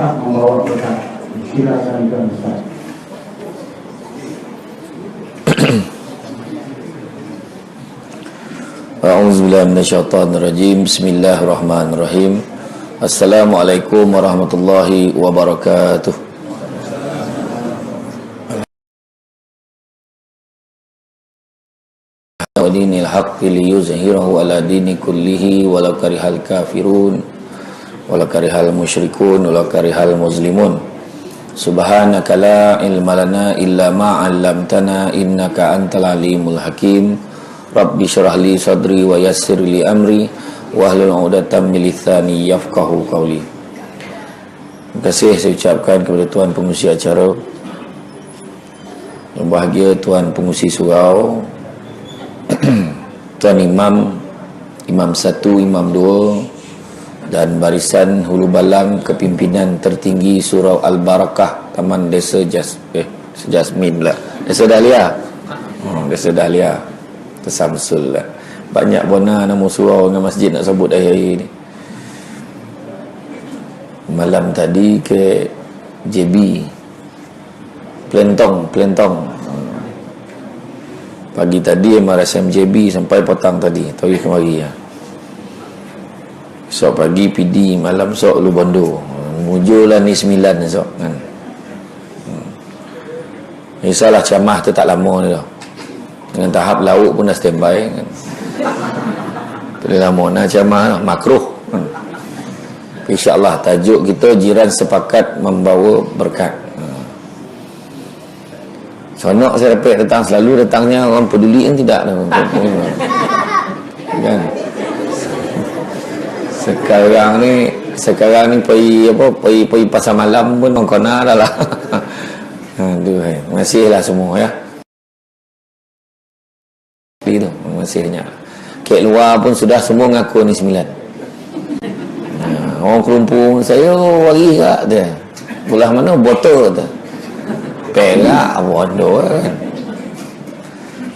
sepakat membawa berkat. Silakan Tuan Ustaz. A'udzubillahi minasyaitonirrajim. Bismillahirrahmanirrahim. Assalamualaikum warahmatullahi wabarakatuh. Wa dinil haqqi liyuzhirahu ala dini kullihi walau karihal kafirun walau karihal musyrikun walau karihal muslimun. Subhanaka la ilma lana illa ma 'allamtana innaka antal alimul hakim. Rabbi syrah li sadri wa yassir li amri wahlul 'uqdatam min lisani yafqahu qawli. Terima kasih saya ucapkan kepada Tuan Pengurusi acara, yang bahagia Tuan Pengurusi Surau, Tuan Imam, Imam 1, Imam 2 dan barisan hulu balang kepimpinan tertinggi Surau Al-Barakah Taman Desa Jasmin lah. Desa Dahlia. Desa Dahlia. Tersamsul lah. Banyak bona nama surau dengan masjid nak sebut akhir-akhir ni. Malam tadi ke JB Plentong. Pagi tadi MRSM JB sampai petang tadi, tahu kemari ya. Esok pagi PD, malam esok Lubondo. Mujurlah ni 9 esok kan. Risaulah ceramah tu tak lama ni dah. Dengan tahap lauk pun dah standby kan. Boleh lama nak ceramah makruh kan. InsyaAllah tajuk kita jiran sepakat membawa berkat. Sonok saya dapat datang, selalu datangnya orang peduli kan, tidak kan. Sekarang ni pergi pasar malam pun mengkona dah lah. Aduh, masihlah semua ya. Itu masihnya. Kek luar pun sudah semua ngaku ni 9. Orang kelumpung saya wari kat dia. Belah mana botol tu. Perak bodoh kan.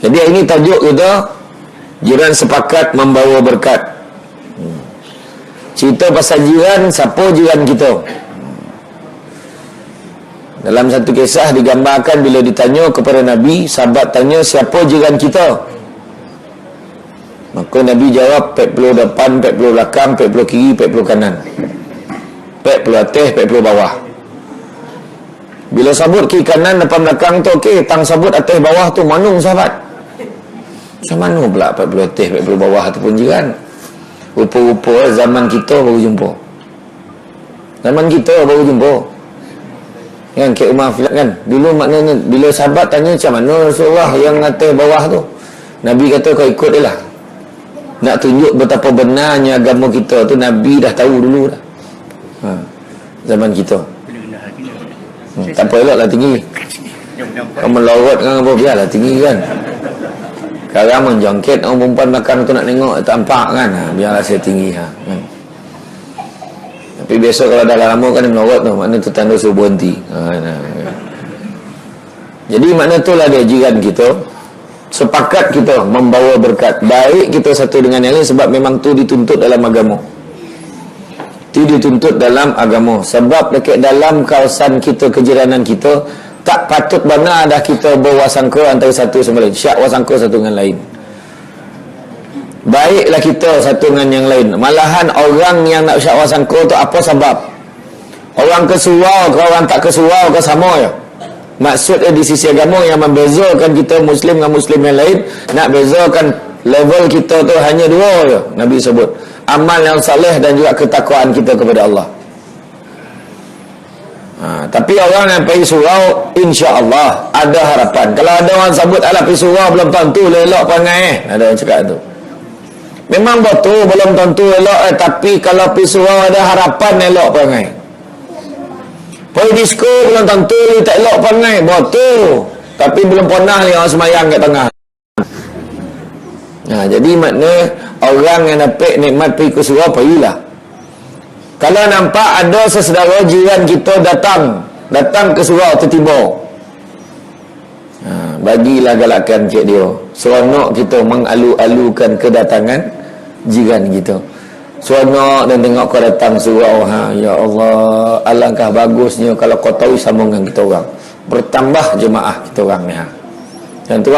Jadi ini tajuk kita jiran sepakat membawa berkat. Cerita pasal jiran, siapa jiran kita? Dalam satu kisah digambarkan bila ditanya kepada Nabi, sahabat tanya siapa jiran kita? Maka Nabi jawab 40 depan, 40 belakang, 40 kiri, 40 kanan, 40 atas, 40 bawah. Bila sabut kiri kanan depan belakang tu okey, tang sabut atas bawah tu manung sahabat. Macam mana pula 40 atas 40 bawah tu pun jiran? Rupa-rupa zaman kita baru jumpa. Zaman kita baru jumpa. Yang Kek Umar kan, dulu maknanya bila sahabat tanya macam mana Rasulullah yang atas bawah tu, Nabi kata kau ikut dia lah. Nak tunjuk betapa benarnya agama kita tu, Nabi dah tahu dulu dah. Zaman kita. Tak apa, eloklah tinggi. Kau melorot kan apa, biarlah tinggi kan. Sekarang menjongket orang perempuan belakang tu nak tengok tak nampak kan. Biarlah saya tinggi kan. Tapi besok kalau dah lama kan dia melorot tu, makna tu tanda suruh berhenti. Jadi makna tu lah dia jiran kita. Sepakat kita membawa berkat. Baik kita satu dengan yang lain, sebab memang tu dituntut dalam agama. Itu dituntut dalam agama. Sebab dekat dalam kawasan kita, kejiranan kita, tak patut benar dah kita berwasangka antara satu sama lain. Syak wasangka satu dengan lain. Baiklah kita satu dengan yang lain. Malahan orang yang nak syak wasangka tu apa sebab? Orang ke surau ke orang tak ke surau ke sama je. Maksudnya di sisi agama yang membezakan kita Muslim dengan Muslim yang lain, nak bezakan level kita tu hanya dua je. Nabi sebut amal yang saleh dan juga ketakwaan kita kepada Allah. Tapi orang yang pergi surau, insya-Allah ada harapan. Kalau ada orang sebut alah pergi surau belum tentu elok perangai ada orang cakap tu. Memang betul belum tentu elok, tapi kalau pergi surau ada harapan elok perangai. Pergi disko belum tentu tak elok perangai, betul. Tapi belum pernah ni orang semayang kat tengah. Jadi makna orang yang dapat nikmat pergi ke surau, pergilah. Kalau nampak ada sesaudara jiran kita datang ke surau tiba-tiba, bagilah galakan dia. Seronok kita mengalu-alukan kedatangan jiran kita. seronok dan tengok kau datang surau. Ya Allah, alangkah bagusnya kalau kau tahu sambungan kita orang. Bertambah jemaah kita orang ni. Dan tu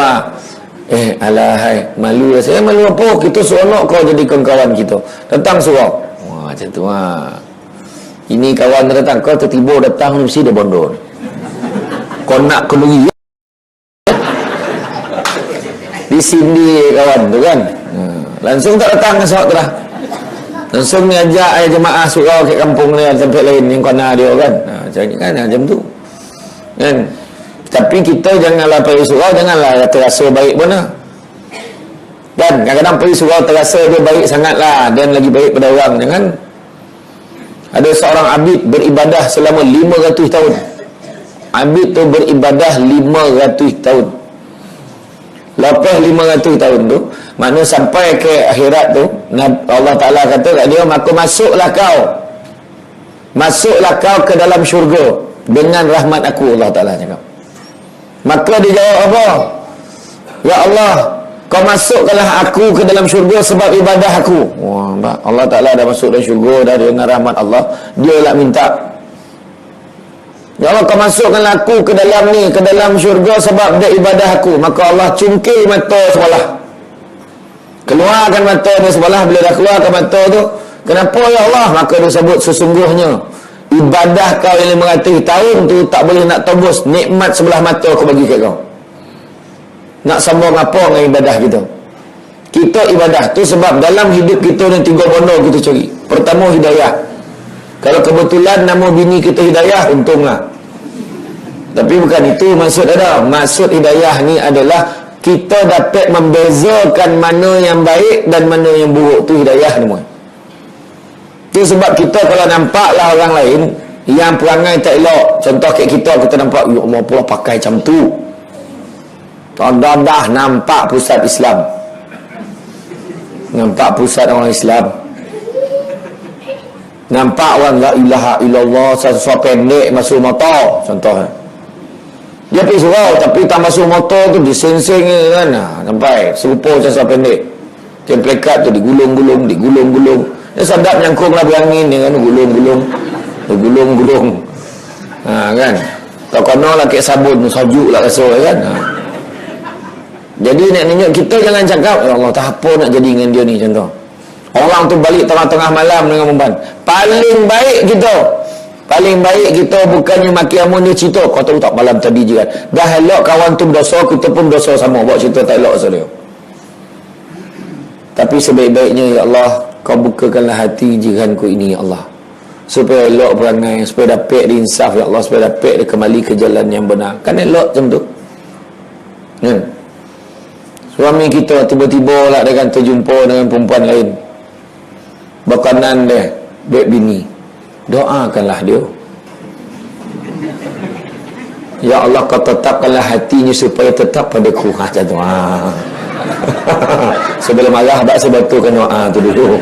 alahai, malu lah. Saya malu apa? Kita seronok kau jadi kawan kita. Datang surau. Wah, macam tu Ini kawan datang, kau tertiba datang mesti dia bondol. Kau nak kenduri di sini kawan tu kan. Langsung tak datang ke tu lah. Langsung ni ajak jemaah surau ke kampung ni tempat lain yang kena dia kan. Macam ni kan, macam tu kan. Tapi kita janganlah pergi surau, janganlah terasa baik pun lah. Dan kadang-kadang pergi surau terasa dia baik sangat lah, dan lagi baik pada orang. Jangan. Ada seorang abid beribadah selama 500 tahun. Abid tu beribadah 500 tahun. Lepas 500 tahun tu, maknanya sampai ke akhirat tu, Allah Ta'ala kata kat dia, maka masuklah kau ke dalam syurga dengan rahmat aku. Allah Ta'ala cakap. Maka dia jawab apa? Ya Allah, kau masukkanlah aku ke dalam syurga sebab ibadah aku. Wah, Allah Ta'ala dah masuk dalam syurga dah dengan rahmat Allah. Dia lah minta, ya Allah, kau masukkanlah aku ke dalam ni, ke dalam syurga sebab dia ibadah aku. Maka Allah cungkil mata sebelah, keluarkan mata dia sebelah. Bila dah keluarkan mata tu, kenapa ya Allah? Maka dia sebut, sesungguhnya ibadah kau yang 500 tahun tu tak boleh nak tebus nikmat sebelah mata aku bagi kat kau. Nak sambung apa dengan ibadah kita? Kita ibadah tu sebab dalam hidup kita ni 3 benda kita cari. Pertama, hidayah. Kalau kebetulan nama bini kita Hidayah, untunglah. Tapi bukan itu maksud ada. Maksud hidayah ni adalah kita dapat membezakan mana yang baik dan mana yang buruk. Tu hidayah ni. Itu sebab kita kalau nampaklah orang lain yang perangai tak elok, contoh kat kita nampak, ya Allah, pula pakai macam tu. Dah nampak pusat Islam, nampak pusat orang Islam, nampak orang la ilaha illallah, sesuatu pendek masuk motor contoh. Dia pergi surau tapi tak masuk motor tu diseng-seng kan. Nampak serupa macam sesuatu pendek. Macam plekat tu digulung-gulung. Dia sadap nyangkung lah berangin dia kan, gulung-gulung. Kan. Tak kena lah kek sabun sajuk lah rasa kan. Jadi nak tunjuk kita jangan cakap, ya Allah, tak apa nak jadi dengan dia ni contoh. Orang tu balik tengah-tengah malam dengan perempuan. Paling baik kita bukannya maki amun dia cerita, kau tahu tak malam tadi je kan. Dah elok kawan tu berdosa, kita pun berdosa sama. Buat cerita tak elok pasal dia. Tapi sebaik-baiknya, ya Allah, kau bukakanlah hati jiranku ini, ya Allah, supaya elok perangai, supaya dapat diinsaf, ya Allah, supaya dapat dia kembali ke jalan yang benar. Kan elok macam tu. Suami kita tiba-tiba lah dia kan terjumpa dengan perempuan lain, berkanan dia baik bini, doakanlah dia, ya Allah, kau tetapkanlah hatinya supaya tetap padaku. Macam tu. Sebelum marah tak sebetulkan doa tu dulu.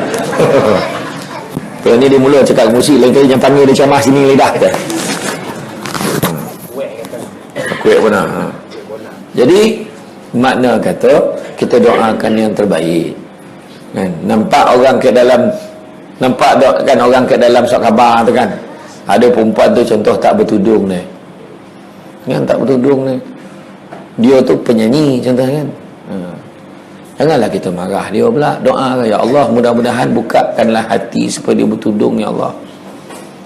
Kalau ni dia mula cakap musik, lain kali jangan panggil dia camah sini lidah kita. Kuek pun nak. Jadi makna kata kita doakan yang terbaik kan. Nampak orang ke dalam surat khabar tu kan, ada perempuan tu contoh tak bertudung ni kan, tak bertudung ni, dia tu penyanyi contoh kan. Janganlah kita marah dia pula, doa, ya Allah, mudah-mudahan bukakanlah hati supaya dia bertudung, ya Allah.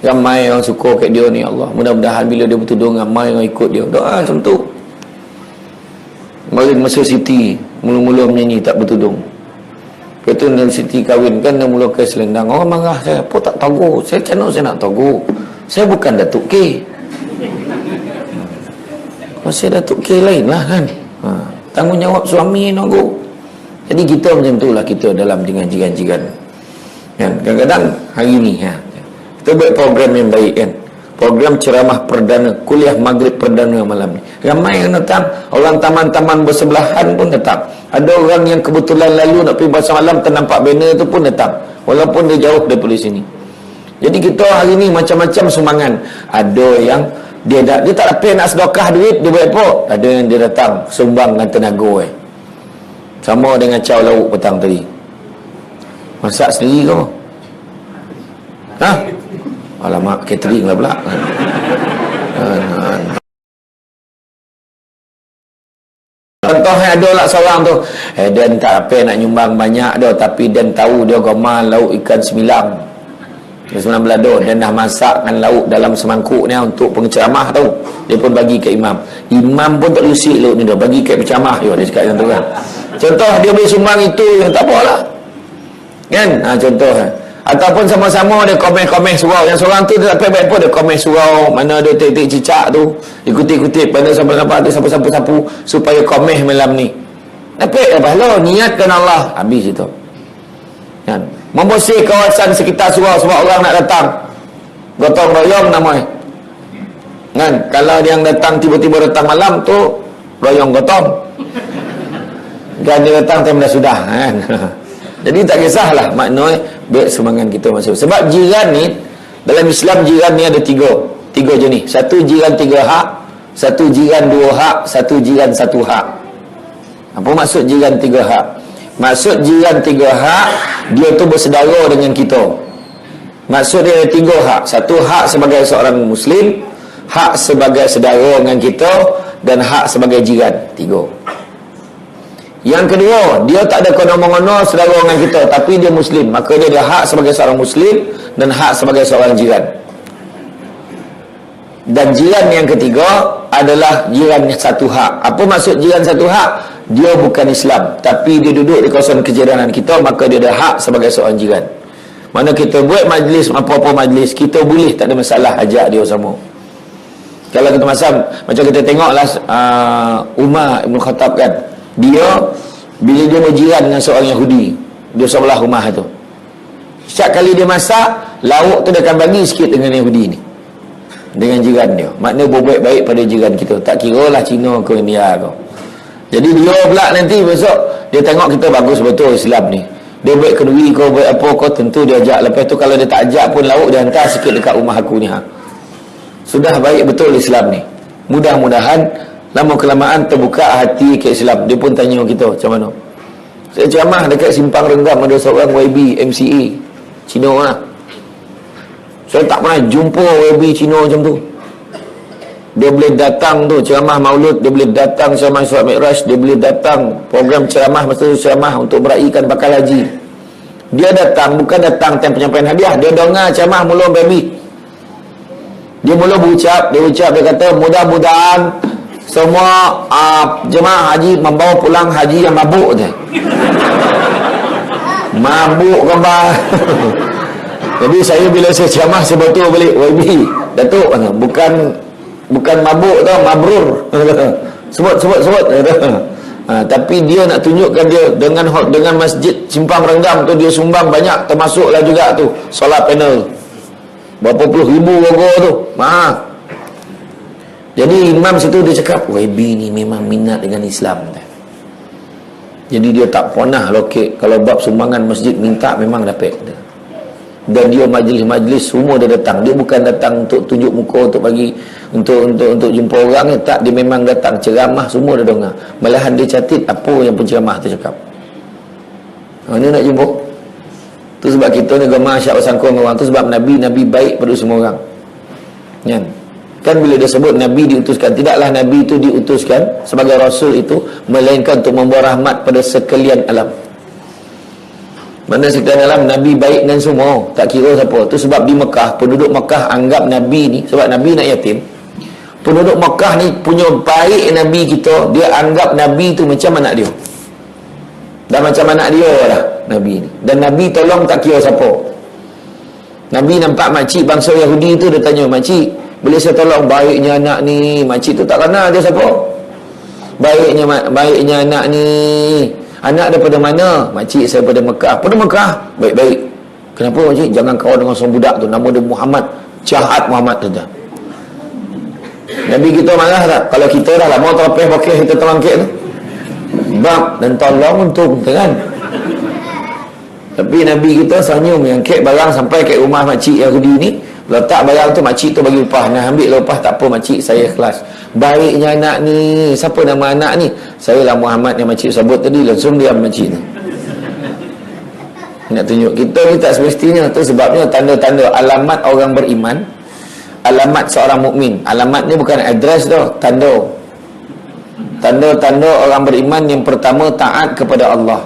Ramai orang suka kat dia ni, ya Allah, mudah-mudahan bila dia bertudung ramai orang ikut dia. Doa macam tu. Mari masuk Siti mula-mula menyanyi tak bertudung. Kata Nel Siti kahwin kan, dia mula ke selendang. Orang marah saya, apa tak tahu. Saya channel saya nak tahu. Saya bukan Datuk K. Kalau saya Datuk K lain lah kan. Tanggungjawab suami nunggu. Jadi kita macam tu lah, kita dalam dengan jiran-jiran kan. Kadang-kadang hari ni kita buat program yang baik kan, program ceramah perdana, kuliah maghrib perdana malam ni. Ramai yang datang, orang taman-taman bersebelahan pun datang. Ada orang yang kebetulan lalu nak pergi pasar malam, ternampak banner tu pun datang, walaupun dia jauh daripada sini. Jadi kita hari ni macam-macam sumbangan. Ada yang dia tak dapat nak sedekah duit, dia buat apa? Ada yang dia datang sumbang dengan tenaga sama dengan caw lauk petang tadi. Masak sendiri kau. Ha? Alamak, catering lah pula. Contohnya ada lah seorang tu, dan tak apa nak nyumbang banyak dah, tapi dan tahu dia gamal lauk ikan semilang. Sembilan belado, dan dah masakkan lauk dalam semangkuk ni untuk penceramah tu. Dia pun bagi ke imam. Imam pun tak lusik lauk ni dah, bagi ke penceramah dia cakap macam tu kan. Contoh dia boleh sumbang itu, yang tak apalah. Kan? Contoh. Ataupun sama-sama dia komen-komen surau. Yang seorang tu dia tak baik pun dia komen surau, mana ada titik cicak tu, ikut-ikut pada sampai-sampai ada sapu-sapu supaya komen malam ni. Dapat apa lo? Niatkan Allah. Habis itu. Kan? Membersih kawasan sekitar surau sebab orang nak datang. Gotong royong namanya. Kan? Kalau dia yang datang tiba-tiba datang malam tu royong gotong. Dan dia datang time dah sudah kan. Jadi tak kisahlah maknanya baik semangat kita masuk. Sebab jiran ni dalam Islam jiran ni ada tiga jenis. Satu jiran 3 hak, satu jiran 2 hak, satu jiran 1 hak. Apa maksud jiran 3 hak? Maksud jiran 3 hak, dia tu bersaudara dengan kita. Maksud dia ada 3 hak. Satu hak sebagai seorang Muslim, hak sebagai saudara dengan kita, dan hak sebagai jiran. 3. Yang kedua, dia tak ada kono-mengono saudara dengan kita, tapi dia Muslim, maka dia ada hak sebagai seorang Muslim dan hak sebagai seorang jiran. Dan jiran yang ketiga adalah jiran 1 hak. Apa maksud jiran 1 hak? Dia bukan Islam, tapi dia duduk di kawasan kejiranan kita, maka dia ada hak sebagai seorang jiran. Mana kita buat majlis, apa-apa majlis, kita boleh, tak ada masalah ajak dia sama. Kalau kita macam kita tengoklah Umar Ibn Khattab kan, dia bila dia berjiran dengan seorang Yahudi, dia sebelah rumah tu, setiap kali dia masak lauk tu dia akan bagi sikit dengan Yahudi ni, dengan jiran dia. Maknanya berbaik-baik pada jiran kita, tak kira lah Cina ke India ke. Jadi dia pula nanti besok dia tengok kita bagus betul Islam ni, dia buat kenduri kau buat apa kau, tentu dia ajak. Lepas tu kalau dia tak ajak pun lauk dia hantar sikit dekat rumah aku ni. Sudah baik betul Islam ni. Mudah-mudahan lama kelamaan terbuka hati ke Islam. Dia pun tanya kita macam mana. Saya ceramah dekat Simpang Renggam, ada seorang YB MCA Cina lah. Saya tak pernah jumpa YB Cina macam tu. Dia boleh datang tu ceramah maulud, dia boleh datang ceramah Isra Mi'raj, dia boleh datang program ceramah, masa tu ceramah untuk meraihkan bakal haji. Dia datang, bukan datang time penyampaian hadiah, dia dengar ceramah mula baby. Dia mula berucap, dia kata mudah-mudahan semua jemaah haji membawa pulang haji yang mabuk je. Mabuk gambar. Jadi saya bila saya ceramah saya betul balik YB Datuk, bukan mabuk tau, mabrur. sebut. Tapi dia nak tunjukkan dia dengan masjid Simpang Renggam tu dia sumbang banyak, termasuklah juga tu solar panel berapa puluh ribu logo tu. Jadi imam situ dia cakap YB ni memang minat dengan Islam. Jadi dia tak pernah lokek, kalau bab sumbangan masjid minta memang dapat. Dan dia majlis-majlis semua dia datang. Dia bukan datang untuk tunjuk muka, untuk bagi untuk jumpa orang, tak, dia memang datang ceramah semua dia dengar. Malahan dia catat apa yang penceramah tu cakap. Mana nak jumpa? Tu sebab kita ni gemar syak bersangkut dengan orang tu, sebab Nabi baik pada semua orang. Kan bila dia sebut Nabi diutuskan, tidaklah Nabi itu diutuskan sebagai Rasul itu melainkan untuk membawa rahmat pada sekalian alam. Mana sekalian alam, Nabi baik dengan semua, tak kira siapa. Tu sebab di Mekah, penduduk Mekah anggap Nabi ni, sebab Nabi nak yatim, penduduk Mekah ni punya baik Nabi kita, dia anggap Nabi tu macam anak dia. Dan macam anak dia lah Nabi ni. Dan Nabi tolong tak kira siapa. Nabi nampak makcik bangsa Yahudi tu, dia tanya, makcik boleh saya tolong baiknya anak ni? Makcik tu tak kenal dia siapa. Baiknya anak ni, anak daripada mana? Makcik saya pada Mekah. Pada Mekah? Baik-baik. Kenapa makcik? Jangan kawan dengan seorang budak tu, nama dia Muhammad, jahat Muhammad tu dah. Nabi kita marah tak? Kalau kita dah lama terlepas pakai kita terangkit tu, bab dan tolong untung kan. Tapi Nabi kita senyum, mengangkat barang sampai ke rumah makcik Yahudi ni, letak barang tu, makcik tu bagi upah. Nak ambil upah, tak apa makcik, saya ikhlas. Baiknya anak ni. Siapa nama anak ni? Saya lah Muhammad yang makcik sebut tadi. Langsung diam makcik tu. Nak tunjuk kita ni tak semestinya. Tu sebabnya tanda-tanda alamat orang beriman, alamat seorang mukmin. Alamat ni bukan address tu, tanda. Tanda-tanda orang beriman yang pertama taat kepada Allah.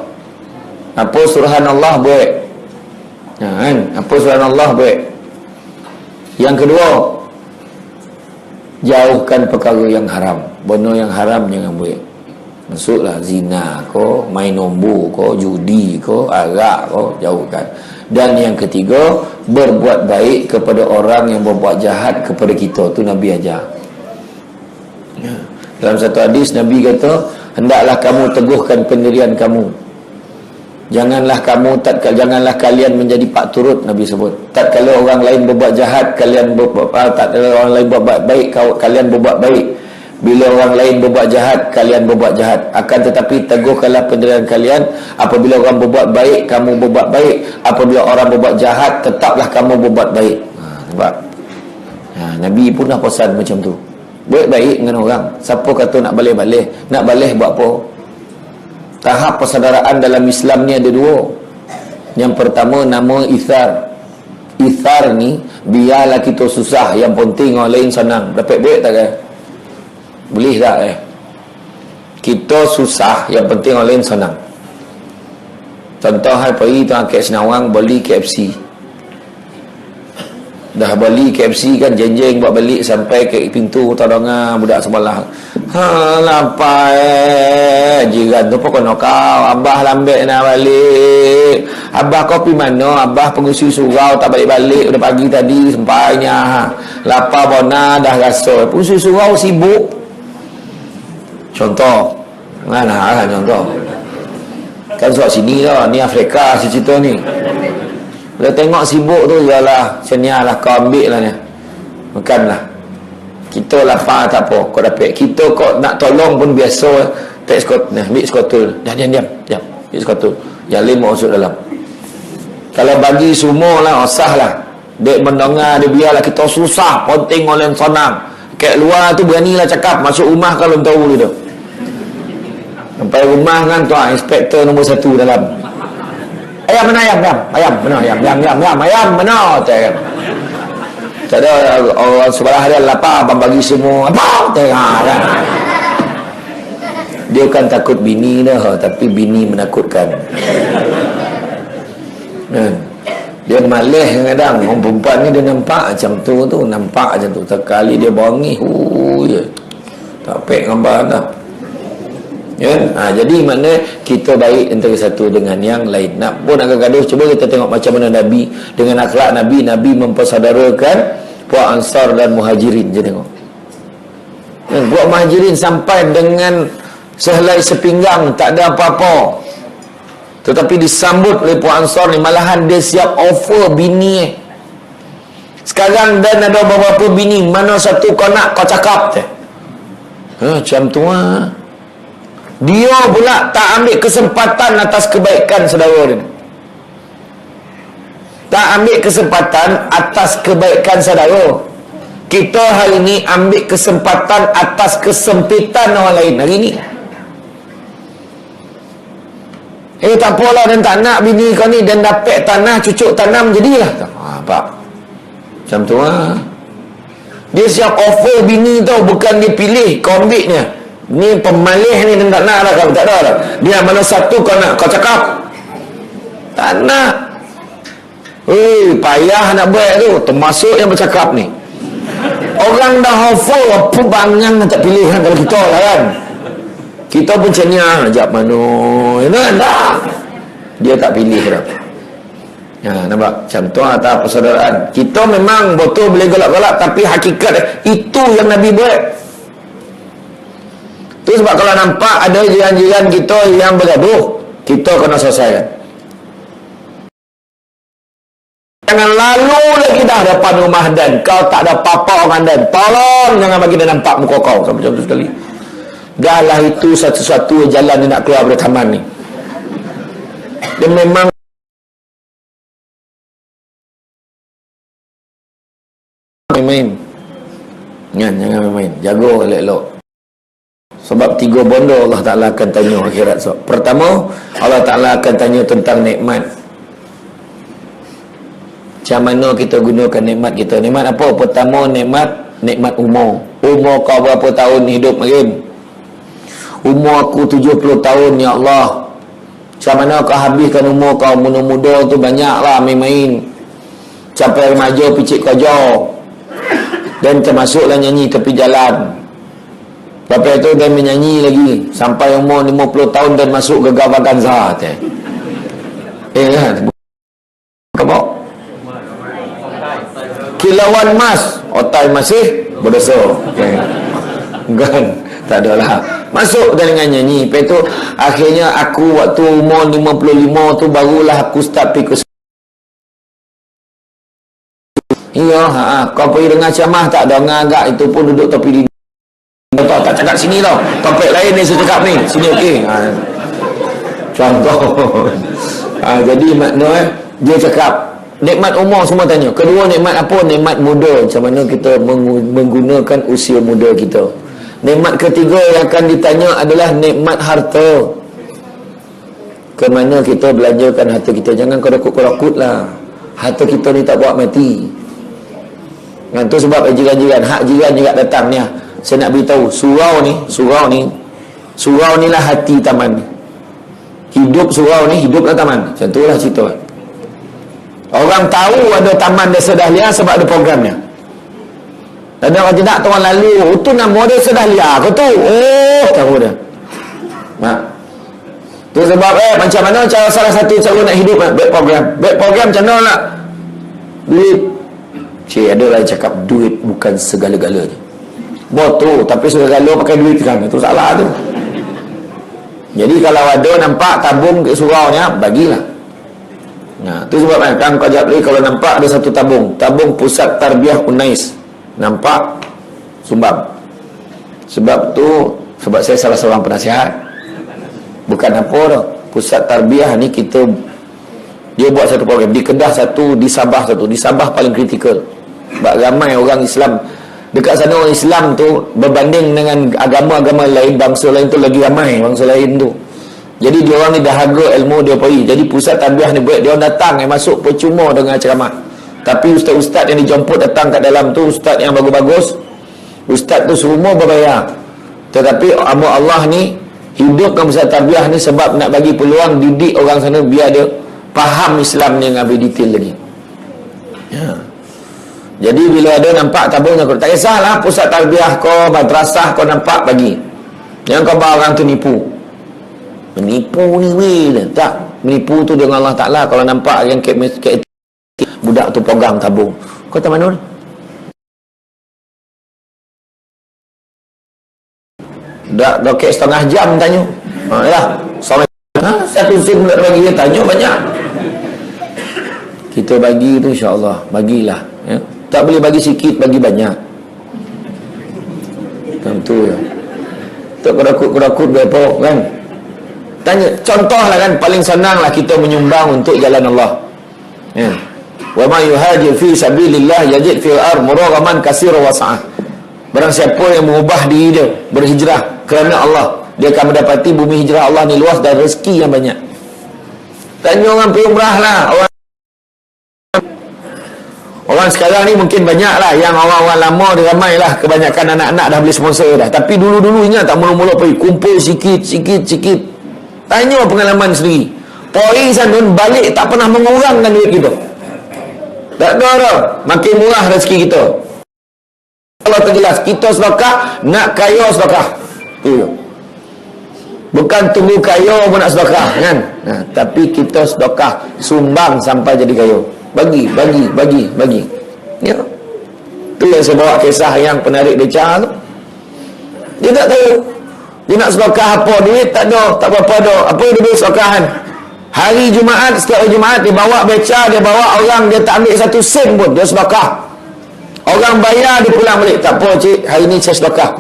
Apa suruhan Allah buat. Kan? Apa suruhan Allah buat. Yang kedua, jauhkan perkara yang haram. Benda yang haram jangan buat. Maksudlah zina ko, main nombor ko, judi ko, arak ko, jauhkan. Dan yang ketiga, berbuat baik kepada orang yang berbuat jahat kepada kita. Tu Nabi ajar. Dalam satu hadis Nabi kata, hendaklah kamu teguhkan pendirian kamu. Janganlah kalian menjadi pak turut. Nabi sebut, tatkala orang lain berbuat jahat, kalian tatkala orang lain berbuat baik, kalian berbuat baik. Bila orang lain berbuat jahat, kalian berbuat jahat. Akan tetapi teguhkanlah pendirian kalian. Apabila orang berbuat baik, kamu berbuat baik. Apabila orang berbuat jahat, tetaplah kamu berbuat baik. Nampak? Nabi pun dah pesan macam tu. Buat baik dengan orang. Siapa kata nak balik-balik? Nak balik buat apa? Tahap persaudaraan dalam Islam ni ada dua. Yang pertama nama ithar. Ithar ni, biarlah kita susah, yang penting orang lain senang. Dapat duit tak kan? Boleh tak kita susah, yang penting orang lain senang. Contoh hari pagi tu kat Senawang beli KFC. Dah beli KFC kan, jeng-jeng buat balik sampai ke pintu tolongan budak sebelah. Lapar jiran tu pokok kau, abah lambat nak balik. Abah kau pergi mana? Abah pengusi surau tak balik-balik udah pagi tadi sampainya. Lapar bona dah rasa. Pengusi surau sibuk. Contoh. Mana kan contoh. Kan soal sini lah, ni Afrika si cerita ni. Bila tengok sibuk tu, yalah, senyalah kau ambil lah ni. Makanlah. Kita lapar tak apa, kau dapat. Kita kau nak tolong pun biasa. Tak skot, nah, ambil skotul. Dah diam. Ambil skotul. Yang lain mau masuk dalam. Kalau bagi semua lah, sah lah. Dek mendengar, dia biarlah kita susah. Penting oleh senang. Kat luar tu beranilah cakap. Masuk rumah kalau tahu dulu tu. Sampai rumah kan tu, inspektor nombor 1 dalam. Ayam mana ayam? Ayam mana ayam mana? Tak ada orang sebelah dia lapar, abang bagi semua. Apa? Tengah kan. Dia kan takut bini dah, tapi bini menakutkan. Dia malah kadang orang perempuan ni dia nampak macam tu, nampak macam tu. Sekali dia bongi, je. Tak pek gambar dah. Ya? Jadi makna kita baik antara satu dengan yang lain. Nak pun nak gaduh, cuba kita tengok macam mana Nabi dengan akhlak Nabi mempersaudarakan puak Ansar dan Muhajirin. Je tengok. Puak Muhajirin sampai dengan sehelai sepinggang, tak ada apa-apa. Tetapi disambut oleh puak Ansar ni, malahan dia siap offer bini. Sekarang dan ada beberapa bini, mana satu kau nak kau cakap. Macam tu lah. Dia pula tak ambil kesempatan atas kebaikan saudara dia. Tak ambil kesempatan atas kebaikan saudara. Kita hari ini ambil kesempatan atas kesempitan orang lain hari ini. Tak apalah, dan tak nak bini kau ni, dan dapat tanah, cucuk tanam jadilah. Pak. Macam tu lah. Dia siap offer bini tau, bukan dia pilih, kau ambilnya. Ni pemalih ni, dan tak nak lah, kalau tak ada lah. Dia mana satu kau nak, kau cakap. Tak nak. Payah nak buat tu, termasuk yang bercakap ni. Orang dah offer, apa bangang tak pilih kan, kalau kita lah kan. Kita pun cenya, ajak mana, tak. Dia tak pilih dah. Nampak? Macam tu atas persaudaraan. Kita memang betul boleh galak-galak, tapi hakikat itu yang Nabi buat. Tu sebab kalau nampak ada jiran-jiran kita yang bergaduh, kita kena selesaikan. Jangan lalu lagi dah depan rumah dan kau tak ada apa-apa orang dan tolong jangan bagi dia nampak muka kau. Sampai macam tu sekali. Dah lah itu satu-satu jalan dia nak keluar dari taman ni. Dia memang main-main. Jangan main-main. Jaga elok-elok. Sebab 3 benda Allah Ta'ala akan tanya akhirat. Pertama, Allah Ta'ala akan tanya tentang nikmat. Macam mana kita gunakan nikmat kita? Nikmat apa? Pertama, nikmat umur. Umur kau berapa tahun hidup makin? Umur aku 70 tahun, ya Allah. Macam mana kau habiskan umur kau? Muda-muda tu banyaklah main-main. Sampai remaja picit kerja. Dan termasuklah nyanyi tepi jalan. Lepas itu dia menyanyi lagi sampai umur 50 tahun dan masuk gegar vaganza. Kan? Apa? Kilauan emas, otai masih berdosa. Okay. Kan? Tak adalah. Masuk dengan nyanyi. Lepas itu akhirnya aku waktu umur 55 tu barulah aku start pikir. Ya, kau pergi dengar ceramah tak dengar agak itu pun duduk tepi di tak cakap sini tau. Topik lain ni saya cakap ni. Sini okey. Contoh. Jadi makna dia cakap nikmat umur semua tanya. Kedua nikmat apa? Nikmat muda. Macam mana kita menggunakan usia muda kita. Nikmat ketiga yang akan ditanya adalah nikmat harta. Ke mana kita belanjakan harta kita. Jangan kerakut-kerakut lah. Harta kita ni tak buat mati. Kan tu sebab jiran-jiran, hak jiran juga datang ni. Saya nak beritahu, surau ni lah hati taman ni. Hidup surau ni, hiduplah taman. Macam tu lah cerita. Orang tahu ada taman Desa Dahlia sebab ada programnya. Dan orang tidak tahu orang lalu, tu nama Desa Dahlia ke tu? Oh, tahu dah. Tu sebab macam mana cara salah satu cara nak hidup back program. Back program macam mana nak duit. Cik ada lah cakap duit bukan segala-galanya. Betul, tapi segala-gala pakai duit kan. Itu salah tu. Jadi kalau ada nampak tabung ke suraunya, bagilah. Nah, tu sebab kan kau jawab lagi kalau nampak ada satu tabung Pusat Tarbiyah Unais. Nampak sumbang. Sebab saya salah seorang penasihat. Bukan apa dah. Pusat Tarbiyah ni dia buat satu program di Kedah satu, di Sabah satu. Di Sabah paling kritikal. Sebab ramai orang Islam dekat sana. Orang Islam tu berbanding dengan agama-agama lain, bangsa lain tu lagi ramai bangsa lain tu. Jadi dia orang ni dah harga ilmu dia pergi. Jadi pusat tarbiyah ni buat dia orang datang masuk percuma dengan ceramah. Tapi ustaz-ustaz yang dijemput datang kat dalam tu, ustaz yang bagus-bagus, ustaz tu semua berbayar. Tetapi Allah ni hidupkan pusat tarbiyah ni sebab nak bagi peluang didik orang sana biar dia faham Islam ni dengan lebih detail lagi. Ya. Jadi bila ada nampak tabungnya, tak kisahlah pusat tarbiyah kau, madrasah kau nampak bagi. Jangan kau bawa orang tu nipu. Menipu ni weh. Tak, menipu tu dengan Allah Ta'ala. Kalau nampak yang budak tu pegang tabung. Kau tak mana ni? Dah dokek setengah jam tanya. Ya. Satu sim nak bagi dia tanya banyak. Kita bagi tu insya-Allah, bagilah ya. Tak boleh bagi sikit, bagi banyak. Tentu ya. Tak kerakut-kerakut berapa kan? Tanya, contohlah kan, paling senanglah kita menyumbang untuk jalan Allah. Ya. Wa ma yuhajir fi sabilillah yajid fil ard muraghaman katsira wa sa'ah. Barang siapa yang mengubah diri dia berhijrah kerana Allah, dia akan mendapati bumi hijrah Allah ni luas dan rezeki yang banyak. Tanya orang peumrah lah, orang sekarang ni mungkin banyak lah. Yang orang-orang lama dia ramai lah. Kebanyakan anak-anak dah beli sponsor dah. Tapi dulu-dulu ingat tak, mula-mula pergi kumpul sikit. Tanya pengalaman sendiri. Poin sana balik tak pernah mengurangkan duit kita. Tak ada dah. Makin murah rezeki kita. Allah terjelas, kita sedekah, nak kaya sedekah. Bukan tunggu kaya pun nak sedekah kan. Tapi kita sedekah, sumbang sampai jadi kaya. Bagi. Ya. Tu yang saya bawa kisah yang penarik beca tu. Dia tak tahu. Dia nak sedekah apa, duit tak ada, tak apa-apa ada. Apa yang dia boleh sedekahan? Hari Jumaat, setiap hari Jumaat dia bawa beca, dia bawa orang, dia tak ambil satu sen pun, dia sedekah. Orang bayar, dia pulang balik. Tak apa cik, hari ni saya sedekah.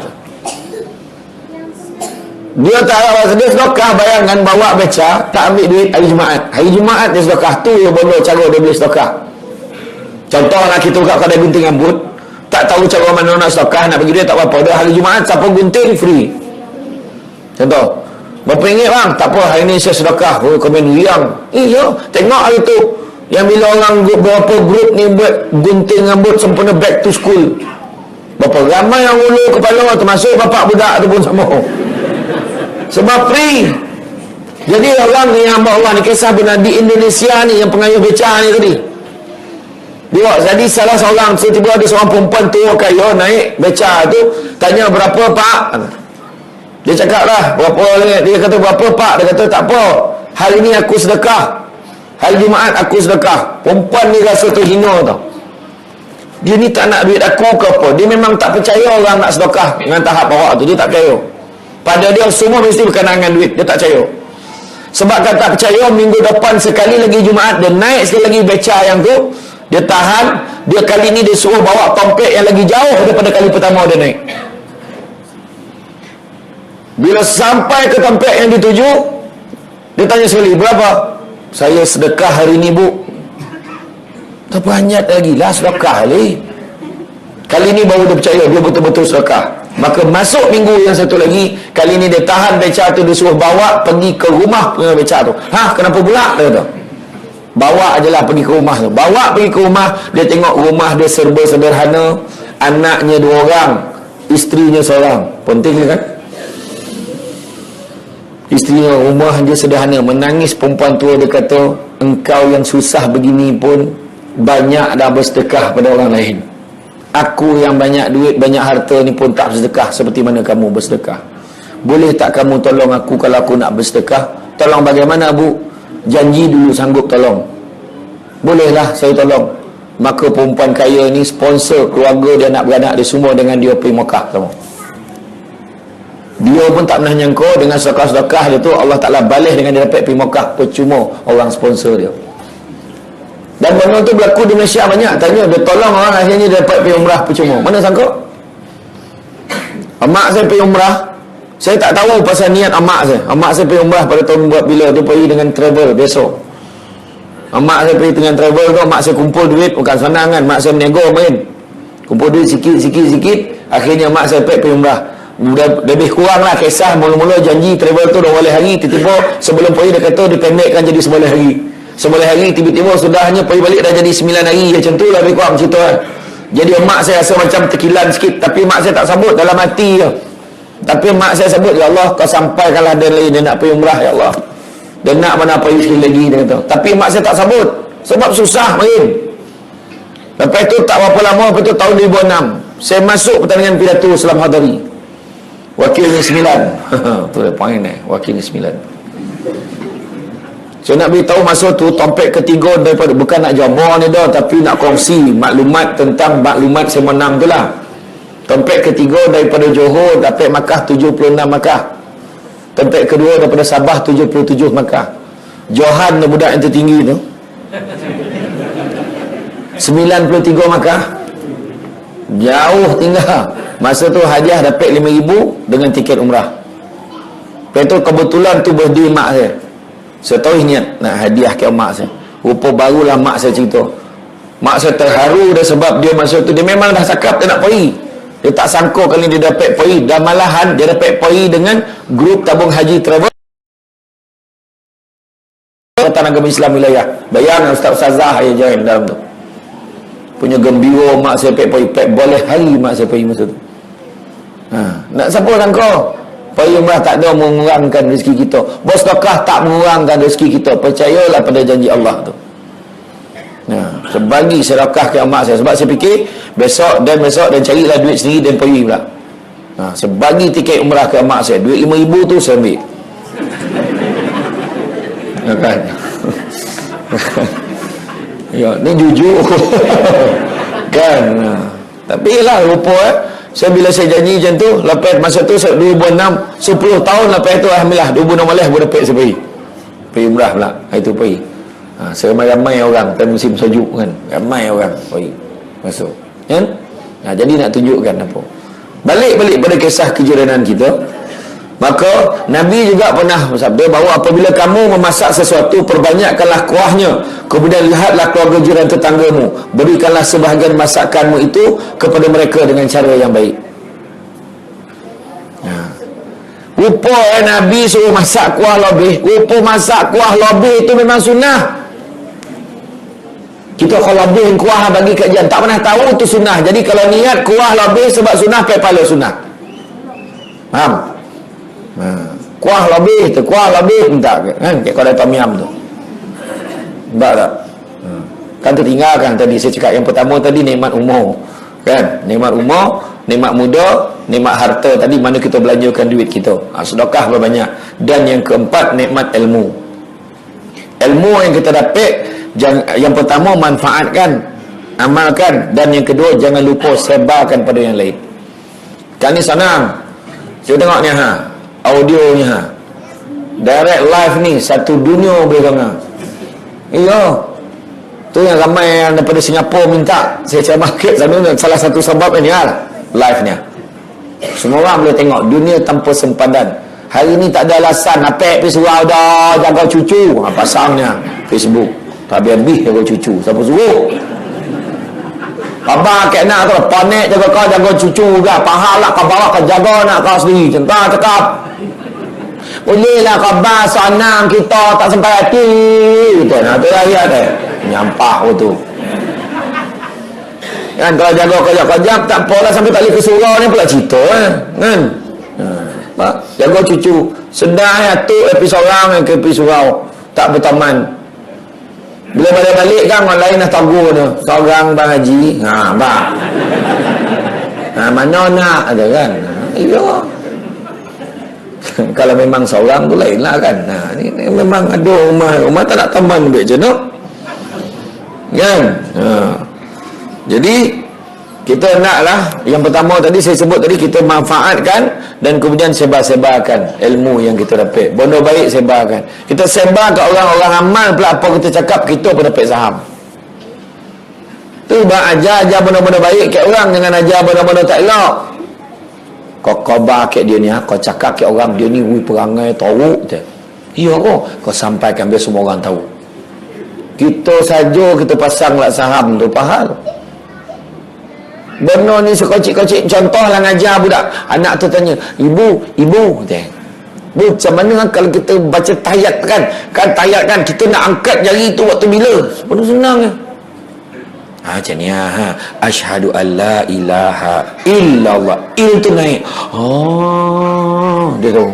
Dia tak ada, dia sedekah, bayangkan bawa beca, tak ambil duit hari Jumaat. Hari Jumaat dia sedekah. Tu yang bodoh cara dia boleh sedekah. Contohlah kita buka kedai gunting rambut, tak tahu cara mana nak sedekah, nak bagi dia tak apa-apa. Dia hari Jumaat siapa gunting free. Contoh, berapa ringgit bang? Tak apa, hari ni saya sedekah. Oh, komen riang. Iya, tengok hari tu Yang bila orang berapa grup ni buat gunting rambut sempurna back to school, berapa ramai yang ulu kepala, termasuk bapak budak tu pun sama. Sebab free. Jadi orang ni, hamba Allah ni, kisah benar di Indonesia ni, yang pengayuh beca ni tadi, dia jadi salah seorang, tiba-tiba ada seorang perempuan tua kaya naik beca tu, tanya berapa pak, dia cakap lah berapa, dia kata berapa pak, dia kata tak apa, hari ni aku sedekah, hari Jumaat aku sedekah. Perempuan ni rasa terhina tau, dia ni tak nak duit aku ke apa, dia memang tak percaya orang nak sedekah dengan tahap bawah tu, dia tak percaya. Pada dia semua mesti berkenaan dengan duit, dia tak percaya. Sebab kan tak percaya, minggu depan sekali lagi Jumaat dia naik sekali lagi beca yang tu, dia tahan, dia kali ni dia suruh bawa tompek yang lagi jauh daripada kali pertama dia naik. Bila sampai ke tompek yang dituju, dia tanya sekali, berapa? Saya sedekah hari ni bu. Tak banyak lagi lah sedekah ni. Kali ni baru dia percaya, dia betul-betul sedekah. Maka masuk minggu yang satu lagi, kali ni dia tahan beca tu, dia suruh bawa pergi ke rumah pengguna beca tu. Kenapa pula? Dia kata, bawa ajalah pergi ke rumah tu. Bawa pergi ke rumah, dia tengok rumah dia serba sederhana, anaknya 2 orang, isterinya seorang. Penting kan? Isterinya, rumah dia sederhana. Menangis perempuan tua, dia kata, engkau yang susah begini pun banyak dah bersedekah pada orang lain. Aku yang banyak duit, banyak harta ni pun tak bersedekah seperti mana kamu bersedekah. Boleh tak kamu tolong aku kalau aku nak bersedekah? Tolong bagaimana bu? Janji dulu sanggup tolong. Bolehlah saya tolong. Maka perempuan kaya ni sponsor keluarga dia, anak beranak dia semua dengan dia pergi Mekah semua. Dia pun tak pernah nyangka dengan sedekah-sedekah dia tu Allah Ta'ala balas dengan dia dapat pergi Mekah. Percuma orang sponsor dia. Dan benda tu berlaku di Malaysia banyak. Tanya, dia tolong orang, akhirnya dia dapat pergi umrah percuma. Mana sangka? Amak saya pergi umrah, saya tak tahu pasal niat amak saya. Amak saya pergi umrah pada tahun buat bila, dia pergi dengan travel besok. Amak saya pergi dengan travel tu, mak saya kumpul duit, bukan senang kan, mak saya menego main. Kumpul duit sikit, akhirnya mak saya pergi umrah. Lebih kurang lah kisah, mula-mula janji travel tu 12 hari, tiba-tiba sebelum pergi dia kata dipendekkan jadi 11 hari. 11 hari, tiba-tiba sudahnya pergi balik dah jadi 9 hari. Macam tu lah lebih kurang cerita kan. Jadi mak saya rasa macam terkilan sikit, tapi mak saya tak sambut dalam hati je. Tapi mak saya sebut, ya Allah kau sampaikanlah dia lain, dia nak pergi umrah ya Allah, dia nak mana pergi sekali lagi, dia kata. Tapi mak saya tak sambut sebab susah main. Lepas tu tak berapa lama, lepas tu tahun 2006 saya masuk pertandingan pidato Islam Hadari, wakilnya 9. Tu dia poin ni, wakilnya 9. Saya nak beritahu masa tu topik ketiga daripada, bukan nak jawab ni dah, tapi nak kongsi maklumat tentang maklumat saya menang tu lah. Topik ketiga daripada Johor dapat Makkah 76 Makkah. Topik kedua daripada Sabah 77 Makkah. Johan tu budak yang tertinggi tu 93 Makkah. Jauh tinggal. Masa tu hadiah dapat 5,000 dengan tiket umrah. Lepas tu kebetulan tu birthday mak saya. Saya tahu niat nak hadiah ke mak saya. Rupa barulah mak saya cerita. Mak saya terharu dah sebab dia masa tu dia memang dah cakap dia nak pergi. Dia tak sangka kali dia dapat pergi, dan malahan dia dapat pergi dengan grup tabung haji travel Jabatan Agama Islam Wilayah. Bayang Ustaz-Ustazah yang join dalam tu. Punya gembira mak saya pergi, boleh hari mak saya pergi masa tu. Nak siapa sangka? Pergi umrah tak ada mengurangkan rezeki kita. Bersedekah tak mengurangkan rezeki kita. Percayalah pada janji Allah tu. Sebagi sedekah ke mak saya. Sebab saya fikir besok dan carilah duit sendiri dan pergi pula. Sebagi tiket umrah ke mak saya. Duit 5,000 tu saya ambil. Kan? Ya, ni jujur. Kan? Tapi lah rupa saya bila saya janji macam tu, lepas masa tu 2006, 10 tahun lepas tu alhamdulillah 2016 boleh dapat saya pergi umrah pula. Itu pergi. Ramai-ramai orang kan, musim sejuk kan, ramai orang pergi masuk kan. Jadi nak tunjukkan apa, balik pada kisah kejurunan kita. Maka Nabi juga pernah bersabda bahawa apabila kamu memasak sesuatu, perbanyakkanlah kuahnya, kemudian lihatlah keluarga jiran tetanggamu, berikanlah sebahagian masakanmu itu kepada mereka dengan cara yang baik. Rupa Nabi suruh masak kuah lebih. Rupa masak kuah lebih itu memang sunnah. Kita kalau lebih kuah bagi kajian, tak pernah tahu tu sunnah. Jadi kalau niat kuah lebih sebab sunnah, pahala sunnah. Faham? Kuah lebih tu, kuah lebih minta kan, kayak kalau tom yum tu. Nampak tak? Kan tertinggalkan tadi saya cakap yang pertama tadi nikmat umur. Kan? Nikmat umur, nikmat muda, nikmat harta tadi mana kita belanjakan duit kita. Sedekah berbanyak. Dan yang keempat nikmat ilmu. Ilmu yang kita dapat, yang pertama manfaatkan, amalkan, dan yang kedua jangan lupa sebarkan pada yang lain. Kan ni senang. Cuba tengok ni audio ni direct live ni satu dunia boleh dengar. Iya. Tu yang ramai yang daripada Singapura minta saya cari market sana, salah satu sebab ni live ni. Semua orang boleh tengok dunia tanpa sempadan. Hari ni tak ada alasan apek pergi surau dah jaga cucu. Pasangnya Facebook. Tak habis jaga cucu. Siapa suruh? Abang kek nak tu panik jaga kau jaga cucu juga. Pahala kau bawa kau jaga nak kau sendiri. Centang cakap. Bolehlah kau bahas senang kita tak sampai hati. Gitu. Nah tu lah dia tu. Nyampah tu. Kan kalau jaga kejap-kejap tak apalah sampai tak boleh ke surau ni pula cerita kan. Jaga cucu. Sedar ya tu episod orang yang ke surau tak berteman. Bila balik-balik kan orang lain dah tagur tu. Seorang bang haji. Bang. Mana nak ada kan. Iya. Kalau memang seorang tu lain lah kan. Ni memang ada rumah tak nak teman baik je no. Kan? Jadi kita naklah yang pertama tadi saya sebut tadi, kita manfaatkan dan kemudian sebar-sebarkan ilmu yang kita dapat. Benda baik sebarkan. Kita sebar ke orang-orang amal pula apa kita cakap, kita pun dapat saham. Tu bang ajar benda-benda baik kat orang, jangan ajar benda-benda tak elok. Kau khabar kat dia ni, kau cakap kat orang dia ni perangai teruk je. Iya kau sampaikan biar semua orang tahu. Kita saja kita pasang lah saham tu pahal. Benda ni sekocik-kocik. Contohlah ngajar budak. Anak tu tanya, ibu bu, macam mana kalau kita baca tahiyat kan? Kan tahiyat kan kita nak angkat jari tu waktu bila? Sebenarnya senang je. Macam ni asyhadu an la ilaha illallah. Il tu naik. Dia tahu.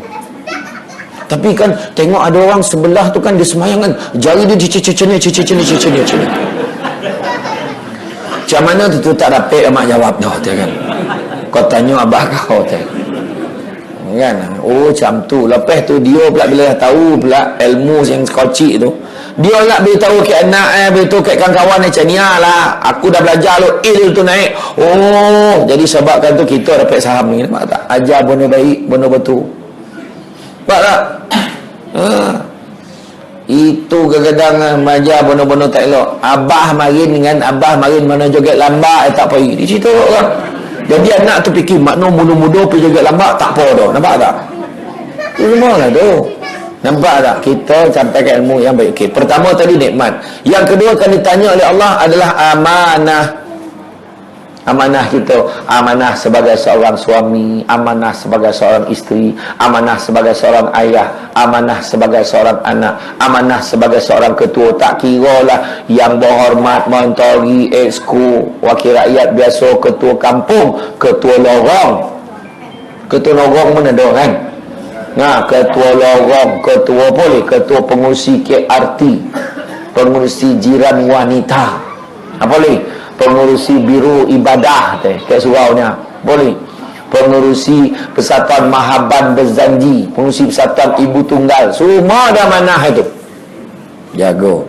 Tapi kan tengok ada orang sebelah tu kan dia semayang kan jari dia cicit-cicit. Macam mana tu tak dapat mak jawab dah kan. Kau tanya abah kau kan. Macam tu. Lepas tu dia pula bila dah tahu pula ilmu yang sekocik tu, dia nak beritahu ke anak beritahu ke kawan-kawan macam ni lah. Aku dah belajar lu il tu naik. Jadi sebabkan tu kita dapat saham ni. Nampak tak? Ajar benda baik, benda betul. Nampak tak? Itu kadang-kadang majar benda-benda tak elok. Abah marin mana joget lambat tak apa. Dia cerita orang. Jadi anak tu fikir makna muda-muda pergi joget lambat tak apa dah. Nampak tak? Itu semua lah tu. Nampak tak? Kita sampaikan ilmu yang baik. Okay. Pertama tadi nikmat. Yang kedua akan ditanya oleh Allah adalah amanah. Amanah kita, amanah sebagai seorang suami, amanah sebagai seorang isteri, amanah sebagai seorang ayah, amanah sebagai seorang anak, amanah sebagai seorang ketua. Tak kira lah yang berhormat, menteri, exco, wakil rakyat biasa, ketua kampung, ketua lorong. Ketua lorong mana ada kan? Ketua lorong, ketua boleh, ketua pengurusi KRT, pengurusi jiran wanita. Apa boleh? Pengurusi biru ibadah kat suraunya boleh, pengurusi persatuan Mahaban Berzanji, pengurusi persatuan Ibu Tunggal, semua ada amanah itu. Jaga.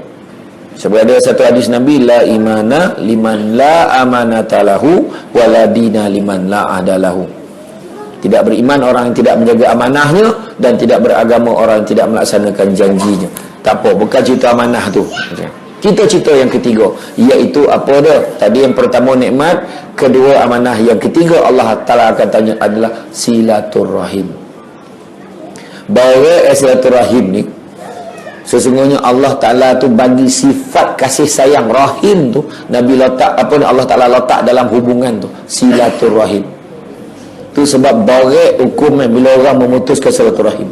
Sebab ada satu hadis Nabi, la imana liman la amanata lahu wala dina liman la adalahu. Tidak beriman orang yang tidak menjaga amanahnya, dan tidak beragama orang yang tidak melaksanakan janjinya. Tak apa, bukan cerita amanah tu. Kita cerita yang ketiga, iaitu apa dah? Tadi yang pertama nikmat, kedua amanah, yang ketiga Allah Ta'ala akan tanya adalah silaturrahim. Bahawa silaturrahim ni sesungguhnya Allah Ta'ala tu bagi sifat kasih sayang rahim tu Nabi letak Allah Ta'ala letak dalam hubungan tu silaturrahim. Tu sebab bahawa hukum bila orang memutuskan silaturrahim.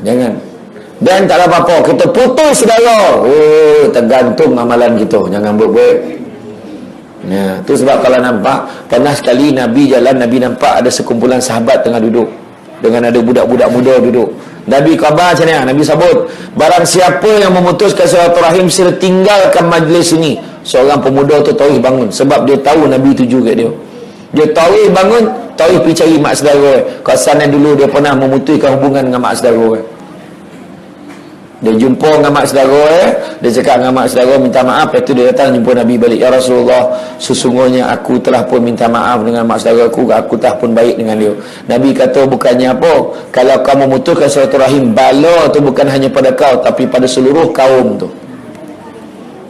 Jangan Dan tak ada apa-apa, kita putus saudara. Oh, tergantung amalan kita. Jangan buat-buat. Ya, tu sebab kalau nampak, pernah sekali Nabi jalan, Nabi nampak ada sekumpulan sahabat tengah duduk. Dengan ada budak-budak muda duduk. Nabi khabar macam ni, Nabi sebut, barang siapa yang memutuskan silaturahim sila tinggalkan majlis ini. Seorang pemuda tu tauih bangun. Sebab dia tahu Nabi tuju kat dia. Dia tauih bangun, tauih pergi cari mak saudara. Kawasan dulu dia pernah memutuskan hubungan dengan mak saudara. Dia jumpa dengan mak saudara, dia cakap dengan mak saudara minta maaf. Lepas tu dia datang jumpa Nabi balik. Ya Rasulullah, sesungguhnya aku telah pun minta maaf dengan mak saudara aku telah pun baik dengan dia. Nabi kata bukannya apa, kalau kamu memutuskan silaturahim, bala tu bukan hanya pada kau tapi pada seluruh kaum tu.